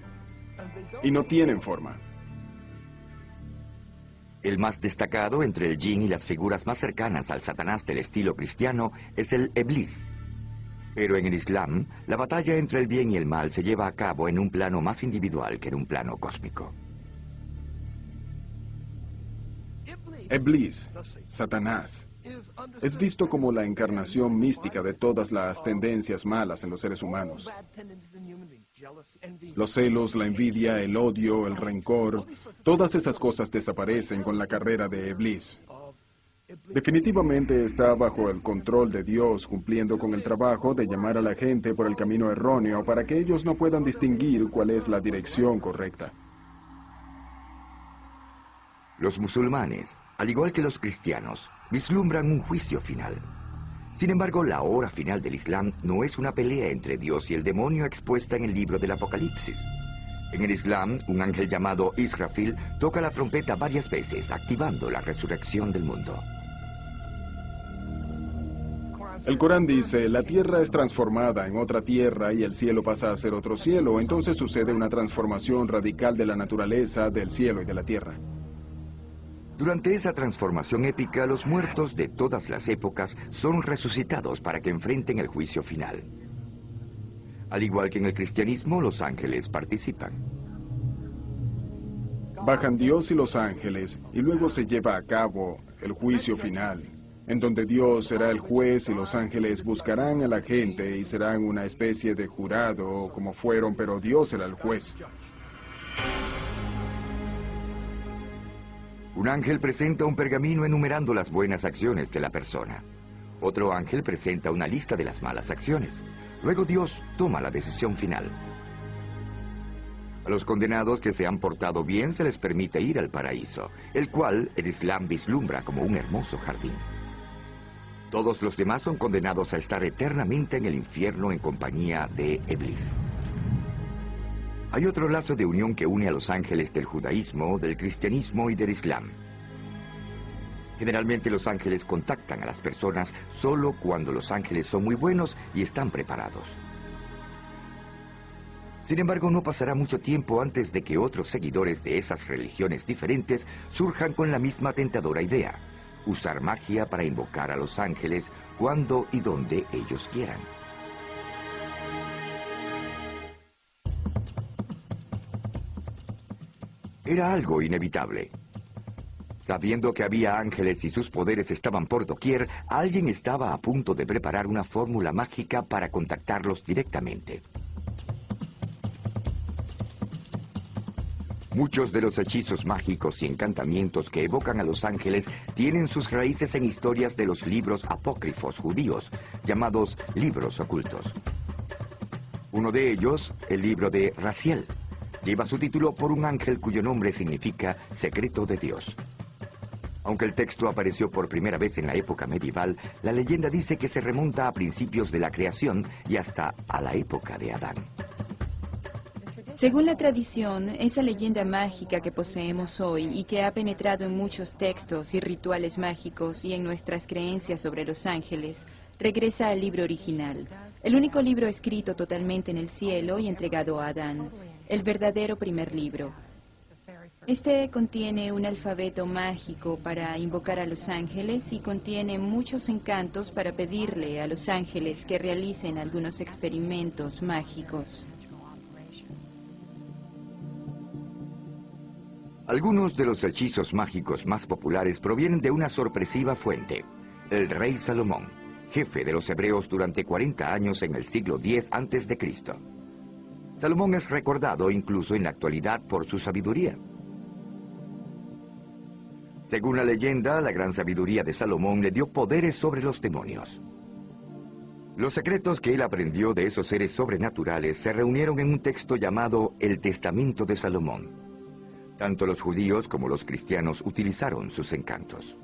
Speaker 7: y no tienen forma.
Speaker 1: El más destacado entre el jinn y las figuras más cercanas al Satanás del estilo cristiano es el Iblis. Pero en el Islam, la batalla entre el bien y el mal se lleva a cabo en un plano más individual que en un plano cósmico.
Speaker 7: Iblis, Satanás, es visto como la encarnación mística de todas las tendencias malas en los seres humanos. Los celos, la envidia, el odio, el rencor, todas esas cosas desaparecen con la carrera de Iblis. Definitivamente está bajo el control de Dios, cumpliendo con el trabajo de llamar a la gente por el camino erróneo para que ellos no puedan distinguir cuál es la dirección correcta.
Speaker 1: Los musulmanes, al igual que los cristianos, vislumbran un juicio final. Sin embargo, la hora final del Islam no es una pelea entre Dios y el demonio expuesta en el libro del Apocalipsis. En el Islam, un ángel llamado Israfil toca la trompeta varias veces, activando la resurrección del mundo.
Speaker 7: El Corán dice, la tierra es transformada en otra tierra y el cielo pasa a ser otro cielo. Entonces sucede una transformación radical de la naturaleza, del cielo y de la tierra.
Speaker 1: Durante esa transformación épica, los muertos de todas las épocas son resucitados para que enfrenten el juicio final. Al igual que en el cristianismo, los ángeles participan.
Speaker 7: Bajan Dios y los ángeles y luego se lleva a cabo el juicio final, en donde Dios será el juez y los ángeles buscarán a la gente y serán una especie de jurado como fueron, pero Dios será el juez.
Speaker 1: Un ángel presenta un pergamino enumerando las buenas acciones de la persona. Otro ángel presenta una lista de las malas acciones. Luego Dios toma la decisión final. A los condenados que se han portado bien se les permite ir al paraíso, el cual el Islam vislumbra como un hermoso jardín. Todos los demás son condenados a estar eternamente en el infierno en compañía de Iblis. Hay otro lazo de unión que une a los ángeles del judaísmo, del cristianismo y del islam. Generalmente los ángeles contactan a las personas solo cuando los ángeles son muy buenos y están preparados. Sin embargo, no pasará mucho tiempo antes de que otros seguidores de esas religiones diferentes surjan con la misma tentadora idea: usar magia para invocar a los ángeles cuando y donde ellos quieran. Era algo inevitable. Sabiendo que había ángeles y sus poderes estaban por doquier, alguien estaba a punto de preparar una fórmula mágica para contactarlos directamente. Muchos de los hechizos mágicos y encantamientos que evocan a los ángeles tienen sus raíces en historias de los libros apócrifos judíos, llamados libros ocultos. Uno de ellos, el libro de Raziel, lleva su título por un ángel cuyo nombre significa secreto de Dios. Aunque el texto apareció por primera vez en la época medieval, la leyenda dice que se remonta a principios de la creación y hasta a la época de Adán.
Speaker 5: Según la tradición, esa leyenda mágica que poseemos hoy y que ha penetrado en muchos textos y rituales mágicos y en nuestras creencias sobre los ángeles, regresa al libro original, el único libro escrito totalmente en el cielo y entregado a Adán, el verdadero primer libro. Este contiene un alfabeto mágico para invocar a los ángeles y contiene muchos encantos para pedirle a los ángeles que realicen algunos experimentos mágicos.
Speaker 1: Algunos de los hechizos mágicos más populares provienen de una sorpresiva fuente: el rey Salomón, jefe de los hebreos durante 40 años en el siglo X a.C. Salomón es recordado incluso en la actualidad por su sabiduría. Según la leyenda, la gran sabiduría de Salomón le dio poderes sobre los demonios. Los secretos que él aprendió de esos seres sobrenaturales se reunieron en un texto llamado El Testamento de Salomón. Tanto los judíos como los cristianos utilizaron sus encantos.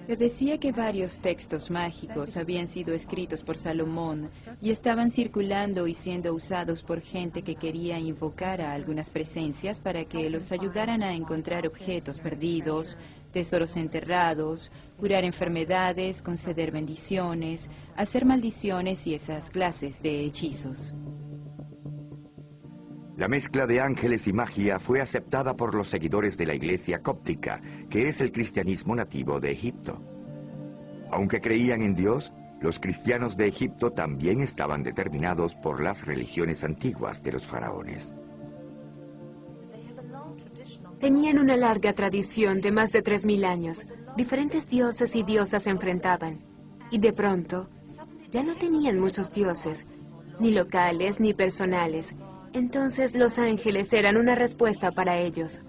Speaker 5: Se decía que varios textos mágicos habían sido escritos por Salomón y estaban circulando y siendo usados por gente que quería invocar a algunas presencias para que los ayudaran a encontrar objetos perdidos, tesoros enterrados, curar enfermedades, conceder bendiciones, hacer maldiciones y esas clases de hechizos.
Speaker 1: La mezcla de ángeles y magia fue aceptada por los seguidores de la iglesia cóptica, que es el cristianismo nativo de Egipto. Aunque creían en Dios, los cristianos de Egipto también estaban determinados por las religiones antiguas de los faraones.
Speaker 2: Tenían una larga tradición de más de 3000 años. Diferentes dioses y diosas se enfrentaban. Y de pronto, ya no tenían muchos dioses, ni locales ni personales. Entonces los ángeles eran una respuesta para ellos.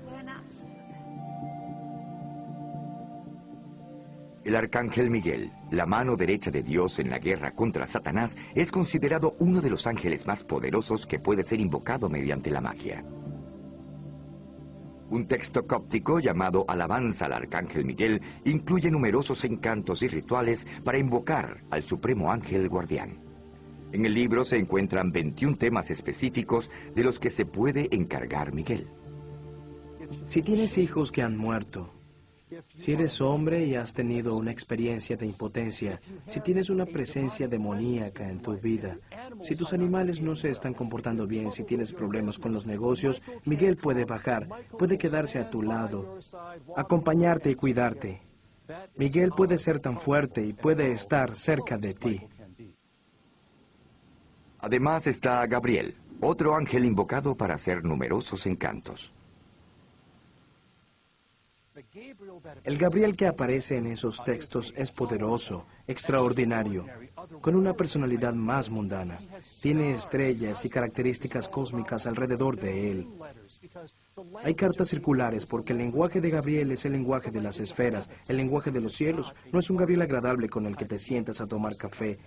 Speaker 1: El arcángel Miguel, la mano derecha de Dios en la guerra contra Satanás, es considerado uno de los ángeles más poderosos que puede ser invocado mediante la magia. Un texto cóptico llamado Alabanza al Arcángel Miguel incluye numerosos encantos y rituales para invocar al Supremo Ángel Guardián. En el libro se encuentran 21 temas específicos de los que se puede encargar Miguel.
Speaker 4: Si tienes hijos que han muerto, si eres hombre y has tenido una experiencia de impotencia, si tienes una presencia demoníaca en tu vida, si tus animales no se están comportando bien, si tienes problemas con los negocios, Miguel puede bajar, puede quedarse a tu lado, acompañarte y cuidarte. Miguel puede ser tan fuerte y puede estar cerca de ti.
Speaker 1: Además está Gabriel, otro ángel invocado para hacer numerosos encantos.
Speaker 4: El Gabriel que aparece en esos textos es poderoso, extraordinario, con una personalidad más mundana. Tiene estrellas y características cósmicas alrededor de él. Hay cartas circulares porque el lenguaje de Gabriel es el lenguaje de las esferas, el lenguaje de los cielos. No es un Gabriel agradable con el que te sientas a tomar café.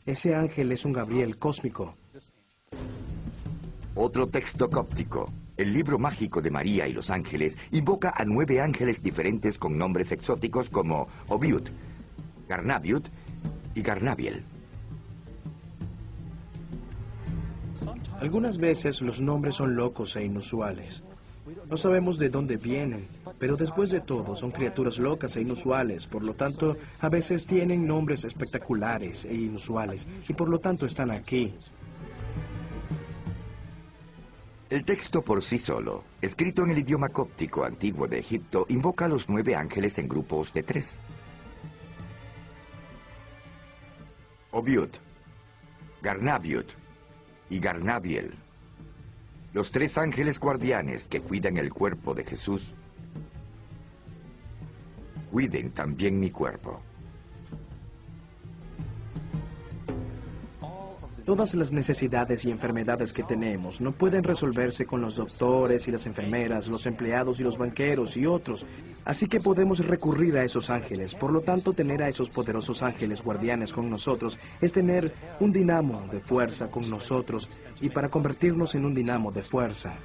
Speaker 4: Ese ángel es un Gabriel cósmico.
Speaker 1: Otro texto cóptico, el libro mágico de María y los ángeles, invoca a 9 ángeles diferentes con nombres exóticos como Obiud, Garnabiud y Garnabiel.
Speaker 4: Algunas veces los nombres son locos e inusuales. No sabemos de dónde vienen, pero después de todo son criaturas locas e inusuales, por lo tanto, a veces tienen nombres espectaculares e inusuales, y por lo tanto están aquí.
Speaker 1: El texto por sí solo, escrito en el idioma cóptico antiguo de Egipto, invoca a los 9 ángeles en grupos de 3. Obiud, Garnabiud y Garnabiel, los 3 ángeles guardianes que cuidan el cuerpo de Jesús, cuiden también mi cuerpo.
Speaker 4: Todas las necesidades y enfermedades que tenemos no pueden resolverse con los doctores y las enfermeras, los empleados y los banqueros y otros. Así que podemos recurrir a esos ángeles. Por lo tanto, tener a esos poderosos ángeles guardianes con nosotros es tener un dinamo de fuerza con nosotros y para convertirnos en un dinamo de fuerza.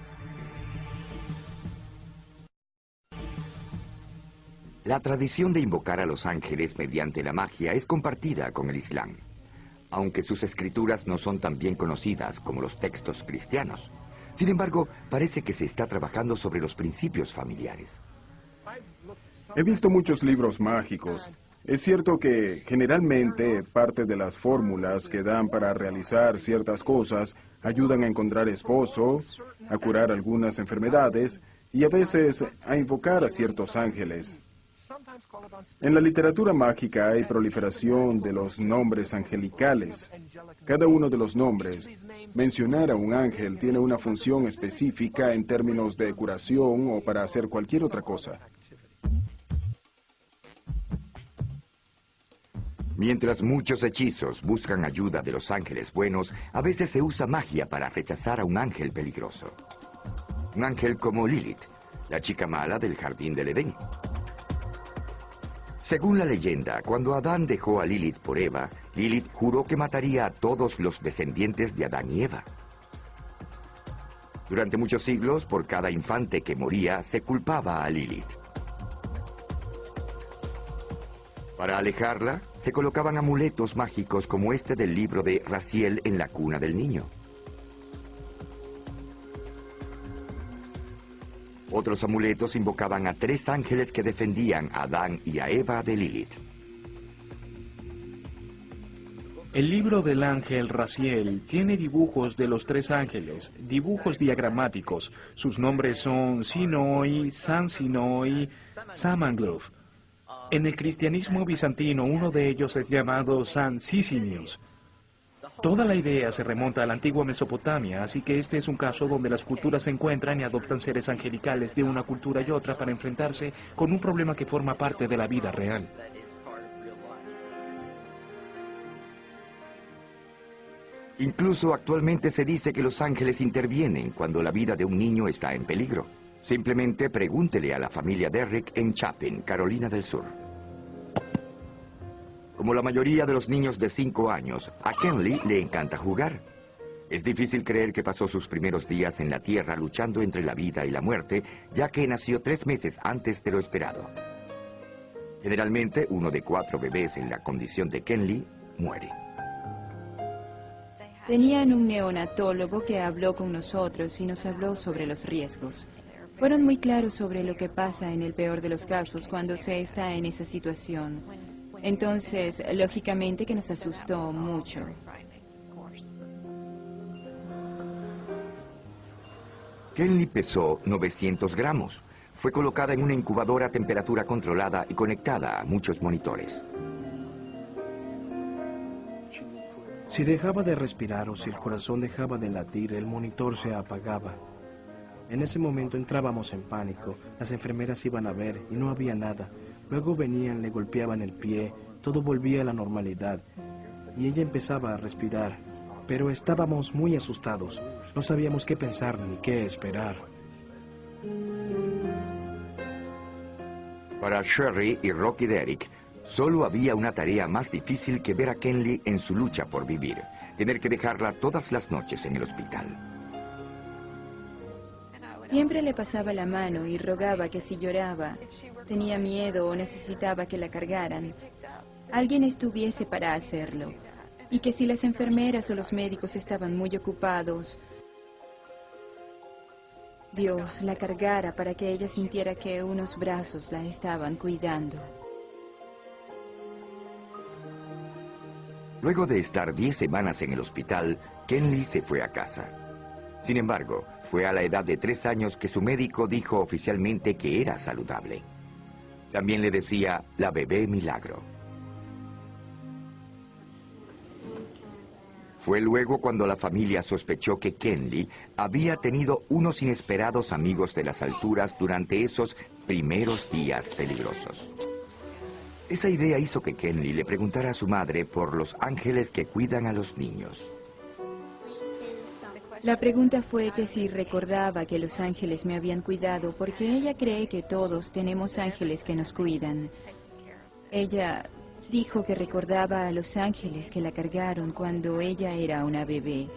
Speaker 1: La tradición de invocar a los ángeles mediante la magia es compartida con el Islam, aunque sus escrituras no son tan bien conocidas como los textos cristianos. Sin embargo, parece que se está trabajando sobre los principios familiares.
Speaker 7: He visto muchos libros mágicos. Es cierto que generalmente parte de las fórmulas que dan para realizar ciertas cosas ayudan a encontrar esposo, a curar algunas enfermedades y a veces a invocar a ciertos ángeles. En la literatura mágica hay proliferación de los nombres angelicales. Cada uno de los nombres, mencionar a un ángel tiene una función específica en términos de curación o para hacer cualquier otra cosa.
Speaker 1: Mientras muchos hechizos buscan ayuda de los ángeles buenos, a veces se usa magia para rechazar a un ángel peligroso. Un ángel como Lilith, la chica mala del jardín del Edén. Según la leyenda, cuando Adán dejó a Lilith por Eva, Lilith juró que mataría a todos los descendientes de Adán y Eva. Durante muchos siglos, por cada infante que moría, se culpaba a Lilith. Para alejarla, se colocaban amuletos mágicos como este del libro de Raziel en la cuna del niño. Otros amuletos invocaban a 3 ángeles que defendían a Adán y a Eva de Lilith.
Speaker 3: El libro del ángel Raziel tiene dibujos de los 3 ángeles, dibujos diagramáticos. Sus nombres son Sinoi, San Sinoi, Samangluf. En el cristianismo bizantino, uno de ellos es llamado San Sisinius. Toda la idea se remonta a la antigua Mesopotamia, así que este es un caso donde las culturas se encuentran y adoptan seres angelicales de una cultura y otra para enfrentarse con un problema que forma parte de la vida real.
Speaker 1: Incluso actualmente se dice que los ángeles intervienen cuando la vida de un niño está en peligro. Simplemente pregúntele a la familia Derrick en Chapin, Carolina del Sur. Como la mayoría de los niños de 5 años, a Kenley le encanta jugar. Es difícil creer que pasó sus primeros días en la Tierra luchando entre la vida y la muerte, ya que nació 3 meses antes de lo esperado. Generalmente, uno de 4 bebés en la condición de Kenley muere.
Speaker 5: Tenían un neonatólogo que habló con nosotros y nos habló sobre los riesgos. Fueron muy claros sobre lo que pasa en el peor de los casos cuando se está en esa situación. Entonces, lógicamente que nos asustó mucho.
Speaker 1: Kenley pesó 900 gramos. Fue colocada en una incubadora a temperatura controlada y conectada a muchos monitores.
Speaker 4: Si dejaba de respirar o si el corazón dejaba de latir, el monitor se apagaba. En ese momento entrábamos en pánico. Las enfermeras iban a ver y no había nada. Luego venían, le golpeaban el pie, todo volvía a la normalidad. Y ella empezaba a respirar. Pero estábamos muy asustados. No sabíamos qué pensar ni qué esperar.
Speaker 1: Para Sherry y Rocky Derrick, solo había una tarea más difícil que ver a Kenley en su lucha por vivir. Tener que dejarla todas las noches en el hospital.
Speaker 5: Siempre le pasaba la mano y rogaba que si lloraba, tenía miedo o necesitaba que la cargaran, alguien estuviese para hacerlo. Y que si las enfermeras o los médicos estaban muy ocupados, Dios la cargara para que ella sintiera que unos brazos la estaban cuidando.
Speaker 1: Luego de estar 10 semanas en el hospital, Kenley se fue a casa. Sin embargo, fue a la edad de 3 años que su médico dijo oficialmente que era saludable. También le decía la bebé milagro. Fue luego cuando la familia sospechó que Kenley había tenido unos inesperados amigos de las alturas durante esos primeros días peligrosos. Esa idea hizo que Kenley le preguntara a su madre por los ángeles que cuidan a los niños.
Speaker 5: La pregunta fue que si recordaba que los ángeles me habían cuidado, porque ella cree que todos tenemos ángeles que nos cuidan. Ella dijo que recordaba a los ángeles que la cargaron cuando ella era una bebé.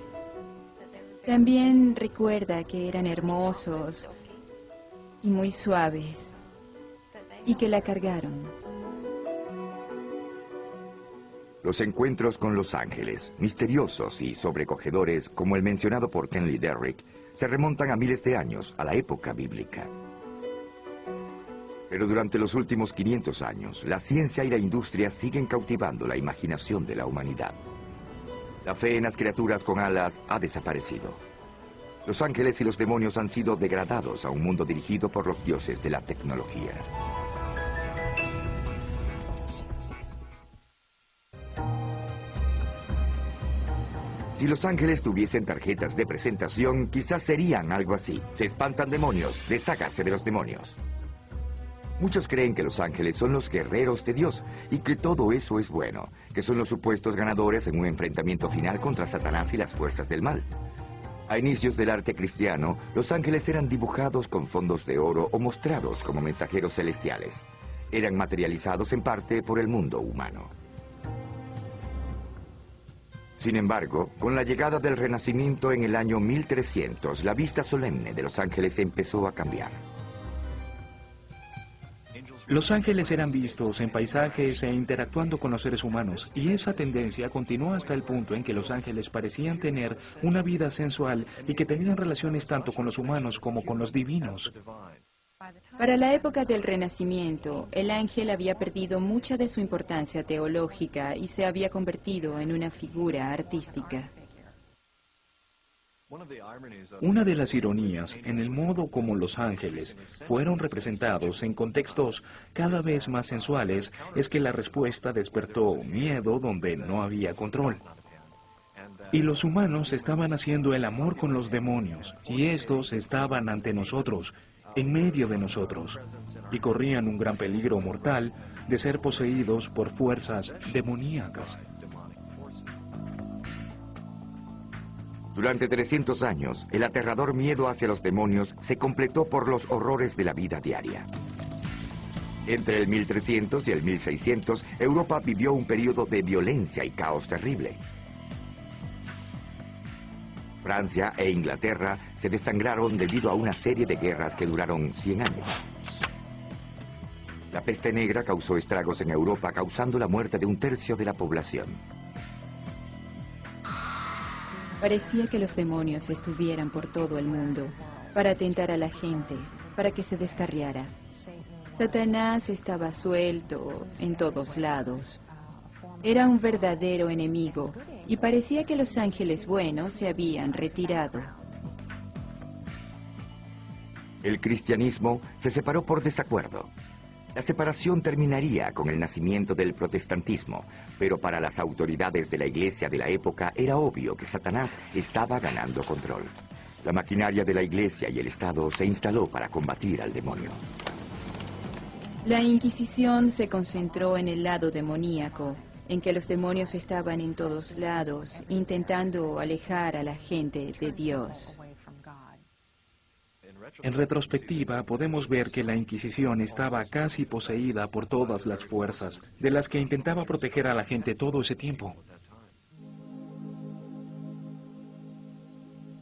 Speaker 5: También recuerda que eran hermosos y muy suaves, y que la cargaron.
Speaker 1: Los encuentros con los ángeles, misteriosos y sobrecogedores, como el mencionado por Kenley Derrick, se remontan a miles de años, a la época bíblica. Pero durante los últimos 500 años, la ciencia y la industria siguen cautivando la imaginación de la humanidad. La fe en las criaturas con alas ha desaparecido. Los ángeles y los demonios han sido degradados a un mundo dirigido por los dioses de la tecnología. Si los ángeles tuviesen tarjetas de presentación, quizás serían algo así. Se espantan demonios, deshágase de los demonios. Muchos creen que los ángeles son los guerreros de Dios y que todo eso es bueno, que son los supuestos ganadores en un enfrentamiento final contra Satanás y las fuerzas del mal. A inicios del arte cristiano, los ángeles eran dibujados con fondos de oro o mostrados como mensajeros celestiales. eran materializados en parte por el mundo humano. Sin embargo, con la llegada del Renacimiento en el año 1300, la vista solemne de los ángeles empezó a cambiar.
Speaker 3: Los ángeles eran vistos en paisajes e interactuando con los seres humanos, y esa tendencia continuó hasta el punto en que los ángeles parecían tener una vida sensual y que tenían relaciones tanto con los humanos como con los divinos.
Speaker 5: Para la época del Renacimiento, el ángel había perdido mucha de su importancia teológica y se había convertido en una figura artística.
Speaker 3: Una de las ironías en el modo como los ángeles fueron representados en contextos cada vez más sensuales es que la respuesta despertó miedo donde no había control. Y los humanos estaban haciendo el amor con los demonios, y estos estaban ante nosotros, en medio de nosotros, y corrían un gran peligro mortal de ser poseídos por fuerzas demoníacas.
Speaker 1: Durante 300 años, el aterrador miedo hacia los demonios se completó por los horrores de la vida diaria. Entre el 1300 y el 1600, Europa vivió un periodo de violencia y caos terrible. Francia e Inglaterra se desangraron debido a una serie de guerras que duraron 100 años. La peste negra causó estragos en Europa, causando la muerte de 1/3 de la población.
Speaker 5: Parecía que los demonios estuvieran por todo el mundo, para tentar a la gente, para que se descarriara. Satanás estaba suelto en todos lados. Era un verdadero enemigo, y parecía que los ángeles buenos se habían retirado.
Speaker 1: El cristianismo se separó por desacuerdo. La separación terminaría con el nacimiento del protestantismo, pero para las autoridades de la iglesia de la época era obvio que Satanás estaba ganando control. La maquinaria de la iglesia y el Estado se instaló para combatir al demonio.
Speaker 5: La Inquisición se concentró en el lado demoníaco, en que los demonios estaban en todos lados, intentando alejar a la gente de Dios.
Speaker 3: En retrospectiva, podemos ver que la Inquisición estaba casi poseída por todas las fuerzas, de las que intentaba proteger a la gente todo ese tiempo.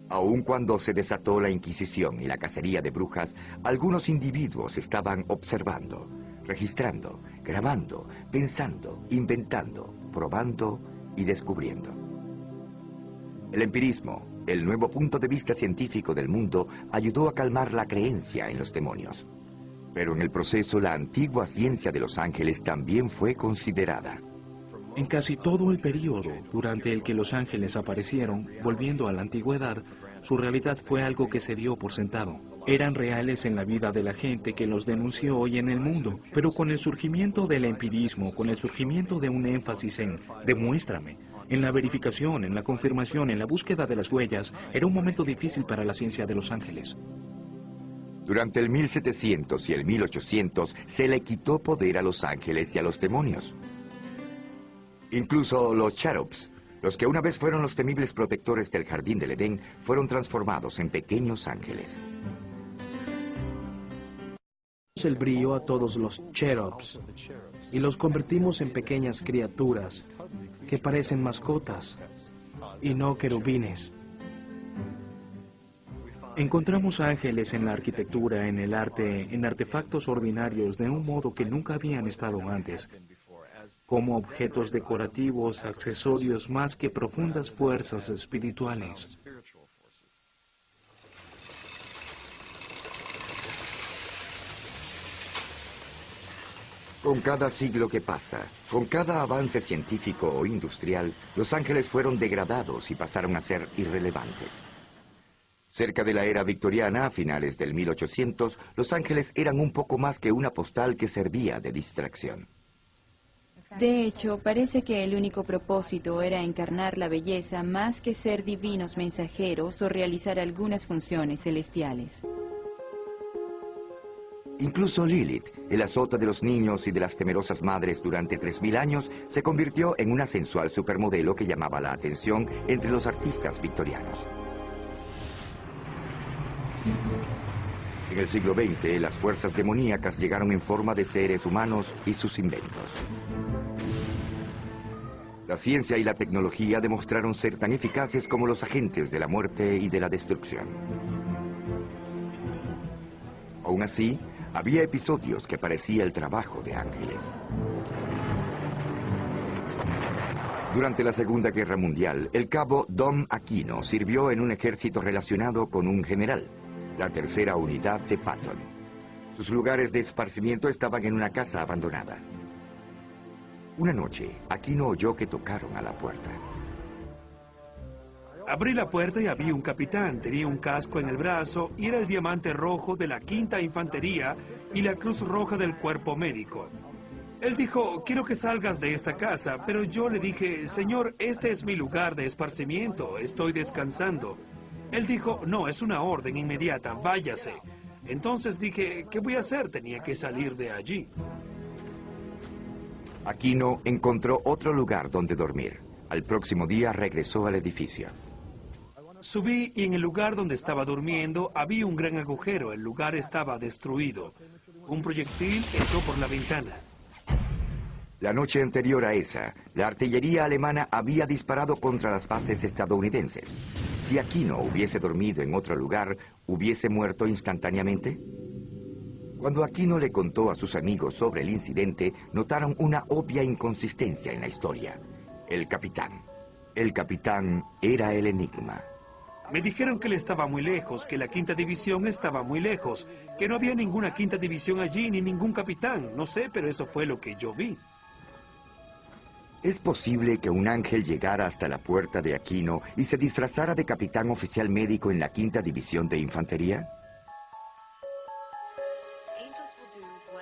Speaker 1: Aun cuando se desató la Inquisición y la cacería de brujas, algunos individuos estaban observando, registrando, grabando, pensando, inventando, probando y descubriendo. El empirismo, el nuevo punto de vista científico del mundo, ayudó a calmar la creencia en los demonios. Pero en el proceso, la antigua ciencia de los ángeles también fue considerada.
Speaker 3: En casi todo el periodo durante el que los ángeles aparecieron, volviendo a la antigüedad, su realidad fue algo que se dio por sentado. Eran reales en la vida de la gente que los denunció hoy en el mundo, pero con el surgimiento del empirismo, con el surgimiento de un énfasis en «demuéstrame», en la verificación, en la confirmación, en la búsqueda de las huellas, era un momento difícil para la ciencia de los ángeles.
Speaker 1: Durante el 1700 y el 1800 se le quitó poder a los ángeles y a los demonios. Incluso los cherubs, los que una vez fueron los temibles protectores del jardín del Edén, fueron transformados en pequeños ángeles.
Speaker 4: El brillo a todos los cherubs y los convertimos en pequeñas criaturas que parecen mascotas y no querubines.
Speaker 3: Encontramos ángeles en la arquitectura, en el arte, en artefactos ordinarios de un modo que nunca habían estado antes, como objetos decorativos, accesorios más que profundas fuerzas espirituales.
Speaker 1: Con cada siglo que pasa, con cada avance científico o industrial, los ángeles fueron degradados y pasaron a ser irrelevantes. Cerca de la era victoriana, a finales del 1800, los ángeles eran un poco más que una postal que servía de distracción.
Speaker 5: De hecho, parece que el único propósito era encarnar la belleza más que ser divinos mensajeros o realizar algunas funciones celestiales.
Speaker 1: Incluso Lilith, el azota de los niños y de las temerosas madres durante 3000 años, se convirtió en una sensual supermodelo que llamaba la atención entre los artistas victorianos. En el siglo XX, las fuerzas demoníacas llegaron en forma de seres humanos y sus inventos. La ciencia y la tecnología demostraron ser tan eficaces como los agentes de la muerte y de la destrucción. Aún así, había episodios que parecía el trabajo de ángeles. Durante la Segunda Guerra Mundial, el cabo Dom Aquino sirvió en un ejército relacionado con un general, la tercera unidad de Patton. Sus lugares de esparcimiento estaban en una casa abandonada. Una noche, Aquino oyó que tocaron a la puerta.
Speaker 8: Abrí la puerta y había un capitán, tenía un casco en el brazo y era el diamante rojo de la 5ª Infantería y la Cruz Roja del Cuerpo Médico. Él dijo, quiero que salgas de esta casa, pero yo le dije, señor, este es mi lugar de esparcimiento, estoy descansando. Él dijo, no, es una orden inmediata, váyase. Entonces dije, ¿qué voy a hacer? Tenía que salir de allí.
Speaker 1: Aquino encontró otro lugar donde dormir. Al próximo día regresó al edificio.
Speaker 8: Subí y en el lugar donde estaba durmiendo había un gran agujero, el lugar estaba destruido. Un proyectil entró por la ventana.
Speaker 1: La noche anterior a esa, la artillería alemana había disparado contra las bases estadounidenses. Si Aquino hubiese dormido en otro lugar, ¿hubiese muerto instantáneamente? Cuando Aquino le contó a sus amigos sobre el incidente, notaron una obvia inconsistencia en la historia. El capitán. El capitán era el enigma.
Speaker 8: Me dijeron que él estaba muy lejos, que la 5ª División estaba muy lejos, que no había ninguna 5ª División allí ni ningún capitán. No sé, pero eso fue lo que yo vi.
Speaker 1: ¿Es posible que un ángel llegara hasta la puerta de Aquino y se disfrazara de capitán oficial médico en la 5ª División de Infantería?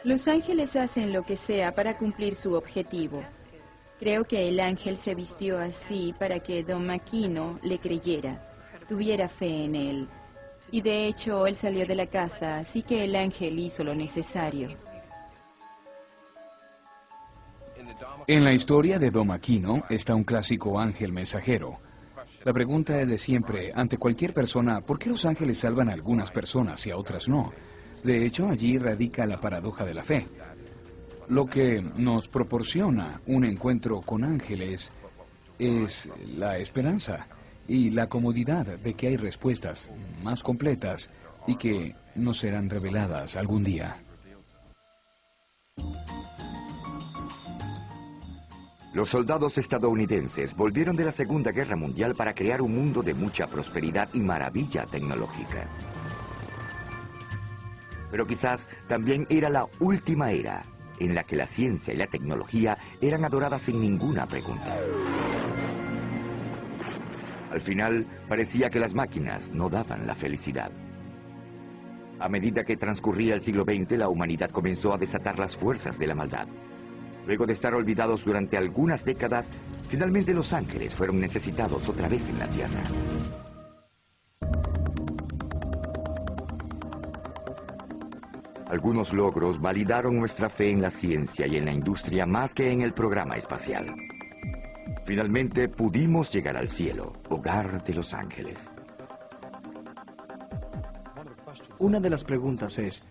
Speaker 5: Los ángeles hacen lo que sea para cumplir su objetivo. Creo que el ángel se vistió así para que Dom Aquino le creyera, tuviera fe en él. Y de hecho, él salió de la casa, así que el ángel hizo lo necesario.
Speaker 6: En la historia de Dom Aquino está un clásico ángel mensajero. La pregunta es de siempre, ante cualquier persona, ¿por qué los ángeles salvan a algunas personas y a otras no? De hecho, allí radica la paradoja de la fe. Lo que nos proporciona un encuentro con ángeles es la esperanza y la comodidad de que hay respuestas más completas y que nos serán reveladas algún día.
Speaker 1: Los soldados estadounidenses volvieron de la Segunda Guerra Mundial para crear un mundo de mucha prosperidad y maravilla tecnológica. Pero quizás también era la última era en la que la ciencia y la tecnología eran adoradas sin ninguna pregunta. Al final, parecía que las máquinas no daban la felicidad. A medida que transcurría el siglo XX, la humanidad comenzó a desatar las fuerzas de la maldad. Luego de estar olvidados durante algunas décadas, finalmente los ángeles fueron necesitados otra vez en la Tierra. Algunos logros validaron nuestra fe en la ciencia y en la industria más que en el programa espacial. Finalmente pudimos llegar al cielo, hogar de los ángeles.
Speaker 4: Una de las preguntas es,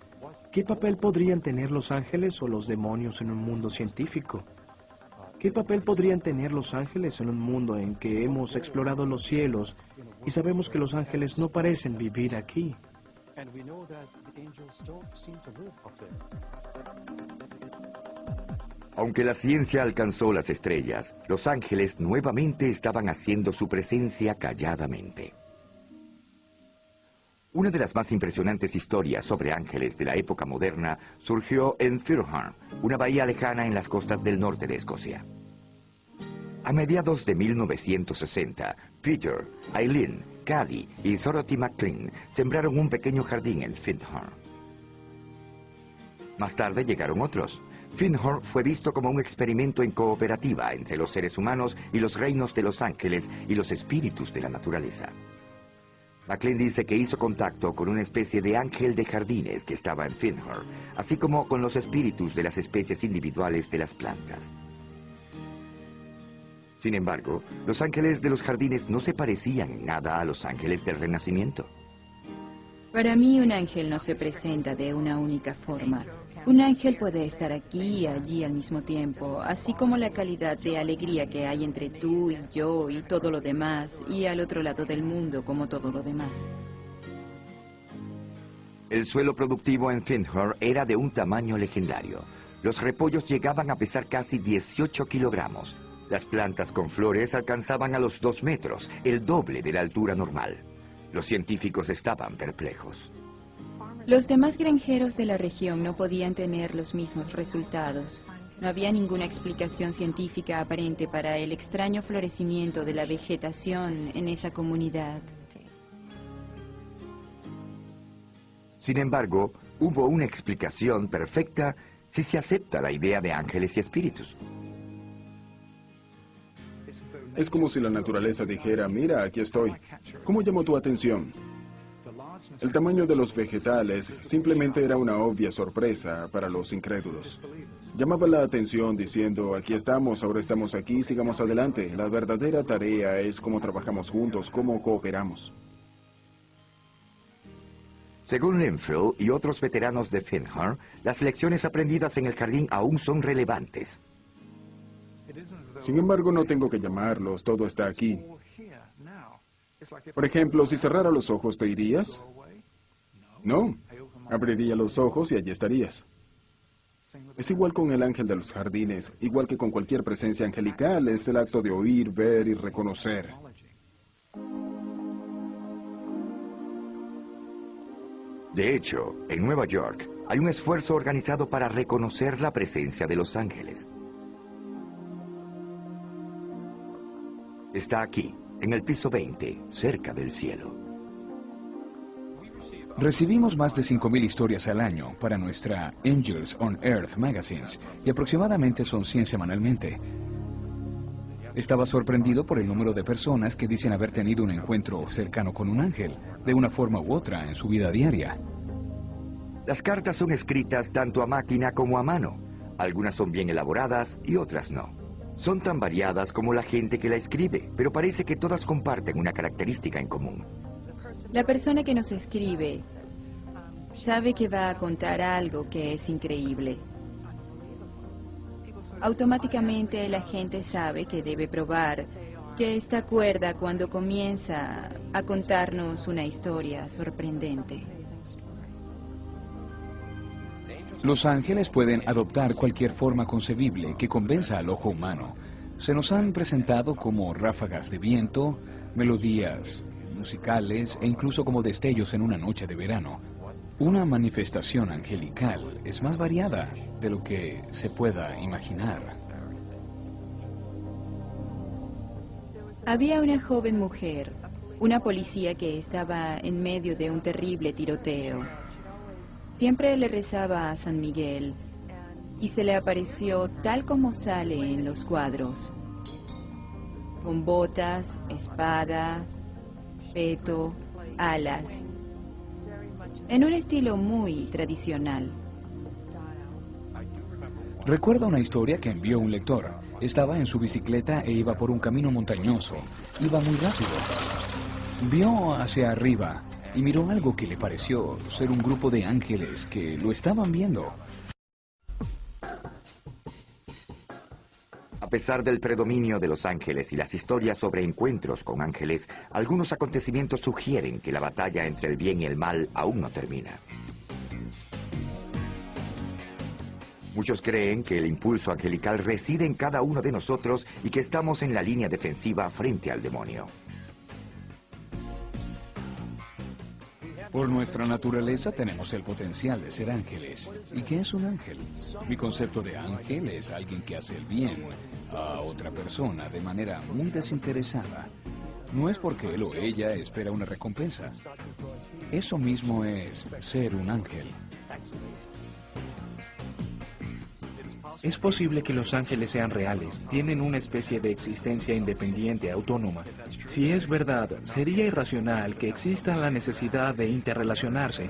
Speaker 4: ¿qué papel podrían tener los ángeles o los demonios en un mundo científico? ¿Qué papel podrían tener los ángeles en un mundo en que hemos explorado los cielos y sabemos que los ángeles no parecen vivir aquí?
Speaker 1: Aunque la ciencia alcanzó las estrellas, los ángeles nuevamente estaban haciendo su presencia calladamente. Una de las más impresionantes historias sobre ángeles de la época moderna surgió en Firthorn, una bahía lejana en las costas del norte de Escocia. A mediados de 1960, Peter, Eileen, Caddy y Dorothy McLean sembraron un pequeño jardín en Firthorn. Más tarde llegaron otros. Firthorn fue visto como un experimento en cooperativa entre los seres humanos y los reinos de los ángeles y los espíritus de la naturaleza. McLean dice que hizo contacto con una especie de ángel de jardines que estaba en Firthorn, así como con los espíritus de las especies individuales de las plantas. Sin embargo, los ángeles de los jardines no se parecían en nada a los ángeles del Renacimiento.
Speaker 5: Para mí un ángel no se presenta de una única forma. Un ángel puede estar aquí y allí al mismo tiempo, así como la calidad de alegría que hay entre tú y yo y todo lo demás, y al otro lado del mundo como todo lo demás.
Speaker 1: El suelo productivo en Findhorn era de un tamaño legendario. Los repollos llegaban a pesar casi 18 kilogramos. Las plantas con flores alcanzaban a los 2 metros, el doble de la altura normal. Los científicos estaban perplejos.
Speaker 5: Los demás granjeros de la región no podían tener los mismos resultados. No había ninguna explicación científica aparente para el extraño florecimiento de la vegetación en esa comunidad.
Speaker 1: Sin embargo, hubo una explicación perfecta si se acepta la idea de ángeles y espíritus.
Speaker 7: Es como si la naturaleza dijera, mira, aquí estoy. ¿Cómo llamó tu atención? El tamaño de los vegetales simplemente era una obvia sorpresa para los incrédulos. Llamaba la atención diciendo, aquí estamos, ahora estamos aquí, sigamos adelante. La verdadera tarea es cómo trabajamos juntos, cómo cooperamos.
Speaker 1: Según Linfield y otros veteranos de Findhorn, las lecciones aprendidas en el jardín aún son relevantes.
Speaker 7: Sin embargo, no tengo que llamarlos, todo está aquí. Por ejemplo, si cerrara los ojos, ¿te irías? No, abriría los ojos y allí estarías. Es igual con el ángel de los jardines, igual que con cualquier presencia angelical, es el acto de oír, ver y reconocer.
Speaker 1: De hecho, en Nueva York hay un esfuerzo organizado para reconocer la presencia de los ángeles. Está aquí, en el piso 20, cerca del cielo.
Speaker 6: Recibimos más de 5.000 historias al año para nuestra Angels on Earth Magazines y aproximadamente son 100 semanalmente. Estaba sorprendido por el número de personas que dicen haber tenido un encuentro cercano con un ángel, de una forma u otra, en su vida diaria.
Speaker 1: Las cartas son escritas tanto a máquina como a mano. Algunas son bien elaboradas y otras no. Son tan variadas como la gente que la escribe, pero parece que todas comparten una característica en común.
Speaker 5: La persona que nos escribe sabe que va a contar algo que es increíble. Automáticamente la gente sabe que debe probar que está cuerda cuando comienza a contarnos una historia sorprendente.
Speaker 6: Los ángeles pueden adoptar cualquier forma concebible que convenza al ojo humano. Se nos han presentado como ráfagas de viento, melodías musicales e incluso como destellos en una noche de verano. Una manifestación angelical es más variada de lo que se pueda imaginar.
Speaker 5: Había una joven mujer, una policía que estaba en medio de un terrible tiroteo. Siempre le rezaba a San Miguel y se le apareció tal como sale en los cuadros, con botas, espada, peto, alas, en un estilo muy tradicional.
Speaker 6: Recuerdo una historia que envió un lector. Estaba en su bicicleta e iba por un camino montañoso. Iba muy rápido. Vio hacia arriba y miró algo que le pareció ser un grupo de ángeles que lo estaban viendo.
Speaker 1: A pesar del predominio de los ángeles y las historias sobre encuentros con ángeles, algunos acontecimientos sugieren que la batalla entre el bien y el mal aún no termina. Muchos creen que el impulso angelical reside en cada uno de nosotros y que estamos en la línea defensiva frente al demonio.
Speaker 6: Por nuestra naturaleza tenemos el potencial de ser ángeles. ¿Y qué es un ángel? Mi concepto de ángel es alguien que hace el bien a otra persona de manera muy desinteresada. No es porque él o ella espera una recompensa. Eso mismo es ser un ángel.
Speaker 4: Es posible que los ángeles sean reales, tienen una especie de existencia independiente, autónoma. Si es verdad, sería irracional que exista la necesidad de interrelacionarse.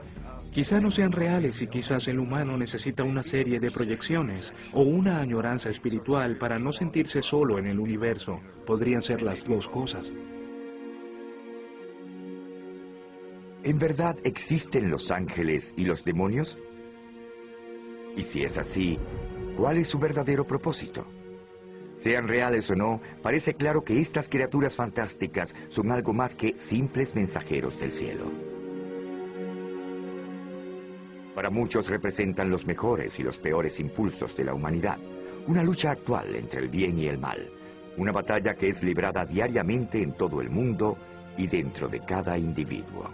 Speaker 4: Quizá no sean reales y quizás el humano necesita una serie de proyecciones o una añoranza espiritual para no sentirse solo en el universo. Podrían ser las dos cosas.
Speaker 1: ¿En verdad existen los ángeles y los demonios? Y si es así, ¿cuál es su verdadero propósito? Sean reales o no, parece claro que estas criaturas fantásticas son algo más que simples mensajeros del cielo. Para muchos representan los mejores y los peores impulsos de la humanidad, una lucha actual entre el bien y el mal, una batalla que es librada diariamente en todo el mundo y dentro de cada individuo.